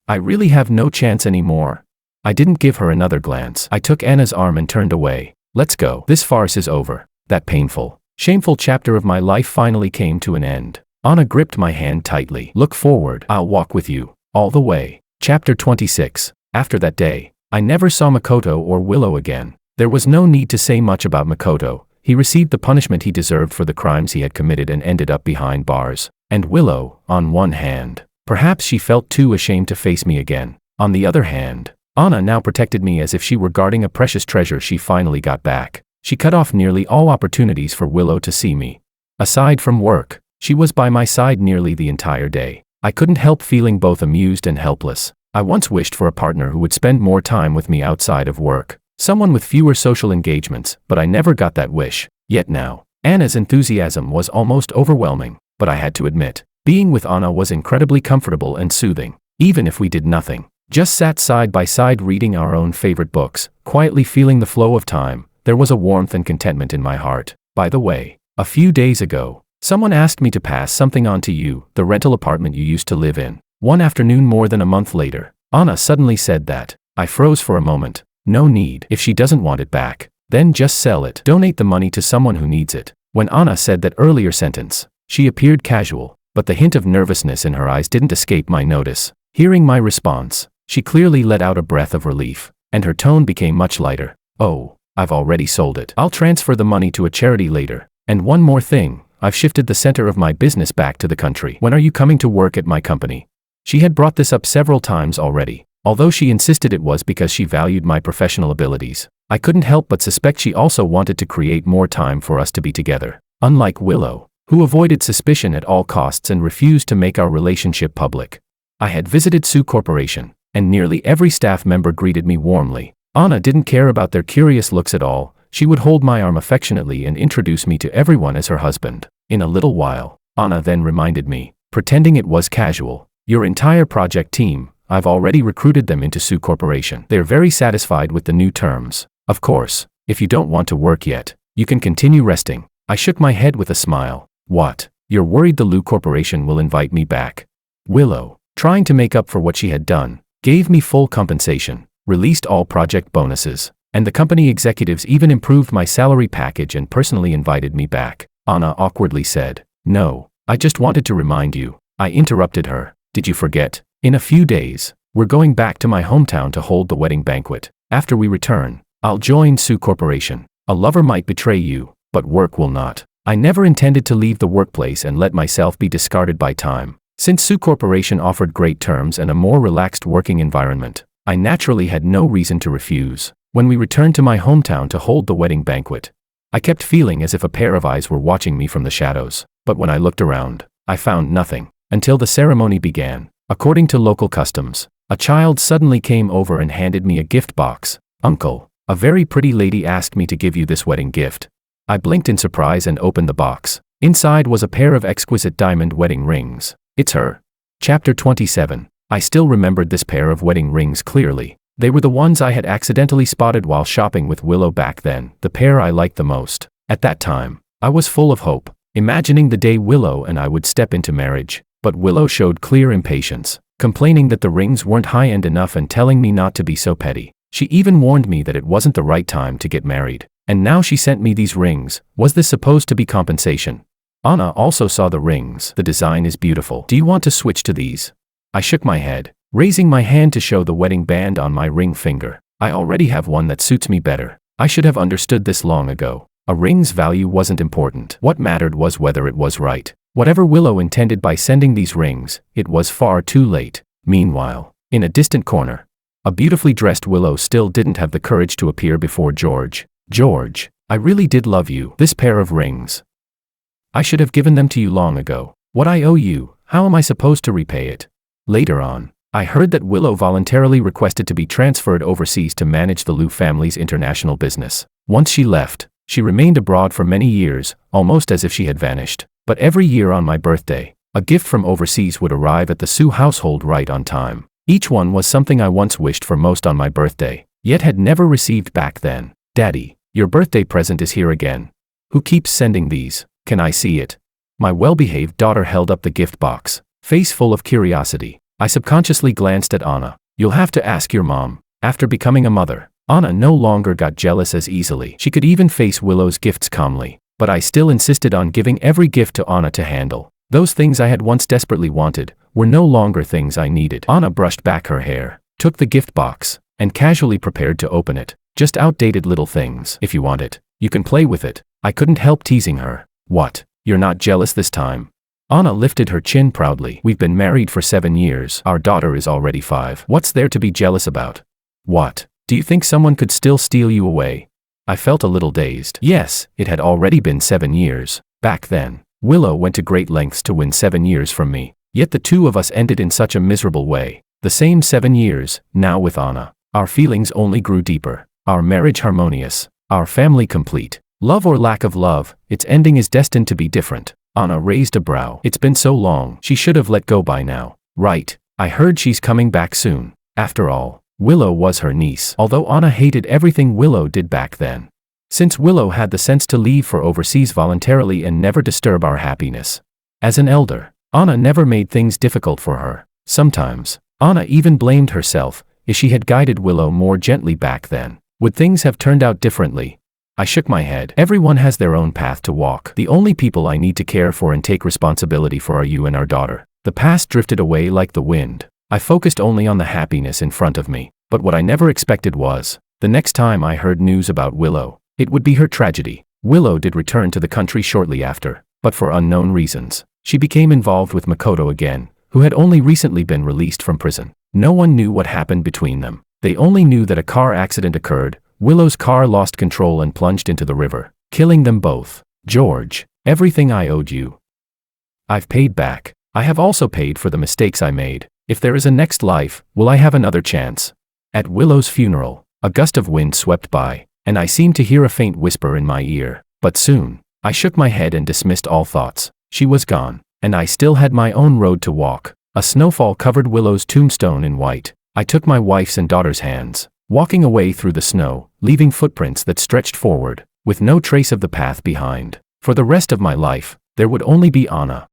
I really have no chance anymore. I didn't give her another glance. I took Anna's arm and turned away. Let's go. This farce is over. That painful, shameful chapter of my life finally came to an end. Anna gripped my hand tightly. Look forward. I'll walk with you, all the way. Chapter 26. After that day, I never saw Makoto or Willow again. There was no need to say much about Makoto. He received the punishment he deserved for the crimes he had committed and ended up behind bars. And Willow, on one hand, perhaps she felt too ashamed to face me again. On the other hand, Anna now protected me as if she were guarding a precious treasure she finally got back. She cut off nearly all opportunities for Willow to see me. Aside from work, she was by my side nearly the entire day. I couldn't help feeling both amused and helpless. I once wished for a partner who would spend more time with me outside of work. Someone with fewer social engagements, but I never got that wish. Yet now, Anna's enthusiasm was almost overwhelming. But I had to admit, being with Anna was incredibly comfortable and soothing. Even if we did nothing, just sat side by side reading our own favorite books, quietly feeling the flow of time, there was a warmth and contentment in my heart. By the way, a few days ago, someone asked me to pass something on to you, the rental apartment you used to live in. One afternoon more than a month later, Anna suddenly said that. I froze for a moment. No need. If she doesn't want it back, then just sell it. Donate the money to someone who needs it. When Anna said that earlier sentence, She appeared casual, but the hint of nervousness in her eyes didn't escape my notice. Hearing my response, she clearly let out a breath of relief, and her tone became much lighter. "Oh, I've already sold it. I'll transfer the money to a charity later. And one more thing, I've shifted the center of my business back to the country. When are you coming to work at my company?" She had brought this up several times already, although she insisted it was because she valued my professional abilities. I couldn't help but suspect she also wanted to create more time for us to be together. Unlike Willow, who avoided suspicion at all costs and refused to make our relationship public. I had visited Sue Corporation, and nearly every staff member greeted me warmly. Anna didn't care about their curious looks at all. She would hold my arm affectionately and introduce me to everyone as her husband. In a little while, Anna then reminded me, pretending it was casual, "Your entire project team, I've already recruited them into Sue Corporation. They're very satisfied with the new terms. Of course, if you don't want to work yet, you can continue resting." I shook my head with a smile. "What? You're worried the Lou Corporation will invite me back?" Willow, trying to make up for what she had done, gave me full compensation, released all project bonuses, and the company executives even improved my salary package and personally invited me back. Anna awkwardly said, "No, I just wanted to remind you." I interrupted her. "Did you forget? In a few days, we're going back to my hometown to hold the wedding banquet. After we return, I'll join Sue Corporation. A lover might betray you, but work will not." I never intended to leave the workplace and let myself be discarded by time. Since Sue Corporation offered great terms and a more relaxed working environment, I naturally had no reason to refuse. When we returned to my hometown to hold the wedding banquet, I kept feeling as if a pair of eyes were watching me from the shadows, but when I looked around, I found nothing. Until the ceremony began, according to local customs, a child suddenly came over and handed me a gift box. "Uncle, a very pretty lady asked me to give you this wedding gift." I blinked in surprise and opened the box. Inside was a pair of exquisite diamond wedding rings. "It's her." Chapter 27. I still remembered this pair of wedding rings clearly. They were the ones I had accidentally spotted while shopping with Willow back then, the pair I liked the most. At that time, I was full of hope, imagining the day Willow and I would step into marriage, but Willow showed clear impatience, complaining that the rings weren't high-end enough and telling me not to be so petty. She even warned me that it wasn't the right time to get married. And now she sent me these rings. Was this supposed to be compensation? Anna also saw the rings. "The design is beautiful. Do you want to switch to these?" I shook my head, raising my hand to show the wedding band on my ring finger. "I already have one that suits me better. I should have understood this long ago. A ring's value wasn't important. What mattered was whether it was right. Whatever Willow intended by sending these rings, it was far too late." Meanwhile, in a distant corner, a beautifully dressed Willow still didn't have the courage to appear before George. "George, I really did love you. This pair of rings. I should have given them to you long ago. What I owe you, how am I supposed to repay it?" Later on, I heard that Willow voluntarily requested to be transferred overseas to manage the Liu family's international business. Once she left, she remained abroad for many years, almost as if she had vanished. But every year on my birthday, a gift from overseas would arrive at the Sue household right on time. Each one was something I once wished for most on my birthday, yet had never received back then. "Daddy, your birthday present is here again. Who keeps sending these? Can I see it?" My well-behaved daughter held up the gift box, face full of curiosity. I subconsciously glanced at Anna. "You'll have to ask your mom." After becoming a mother, Anna no longer got jealous as easily. She could even face Willow's gifts calmly, but I still insisted on giving every gift to Anna to handle. Those things I had once desperately wanted were no longer things I needed. Anna brushed back her hair, took the gift box, and casually prepared to open it. "Just outdated little things. If you want it, you can play with it." I couldn't help teasing her. "What? You're not jealous this time?" Anna lifted her chin proudly. "We've been married for 7 years. Our daughter is already 5. What's there to be jealous about?" "What? Do you think someone could still steal you away?" I felt a little dazed. Yes, it had already been 7 years. Back then, Willow went to great lengths to win 7 years from me. Yet the two of us ended in such a miserable way. The same 7 years, now with Anna. Our feelings only grew deeper. Our marriage harmonious. Our family complete. Love or lack of love, its ending is destined to be different. Anna raised a brow. "It's been so long. She should have let go by now." "Right. I heard she's coming back soon." After all, Willow was her niece. Although Anna hated everything Willow did back then. Since Willow had the sense to leave for overseas voluntarily and never disturb our happiness. As an elder, Anna never made things difficult for her. Sometimes, Anna even blamed herself. If she had guided Willow more gently back then, would things have turned out differently? I shook my head. Everyone has their own path to walk. The only people I need to care for and take responsibility for are you and our daughter. The past drifted away like the wind. I focused only on the happiness in front of me. But what I never expected was, the next time I heard news about Willow, it would be her tragedy. Willow did return to the country shortly after, but for unknown reasons. She became involved with Makoto again, who had only recently been released from prison. No one knew what happened between them. They only knew that a car accident occurred. Willow's car lost control and plunged into the river, killing them both. George, everything I owed you, I've paid back. I have also paid for the mistakes I made. If there is a next life, will I have another chance? At Willow's funeral, a gust of wind swept by, and I seemed to hear a faint whisper in my ear. But soon, I shook my head and dismissed all thoughts. She was gone, and I still had my own road to walk. A snowfall covered Willow's tombstone in white. I took my wife's and daughter's hands, walking away through the snow, leaving footprints that stretched forward, with no trace of the path behind. For the rest of my life, there would only be Anna,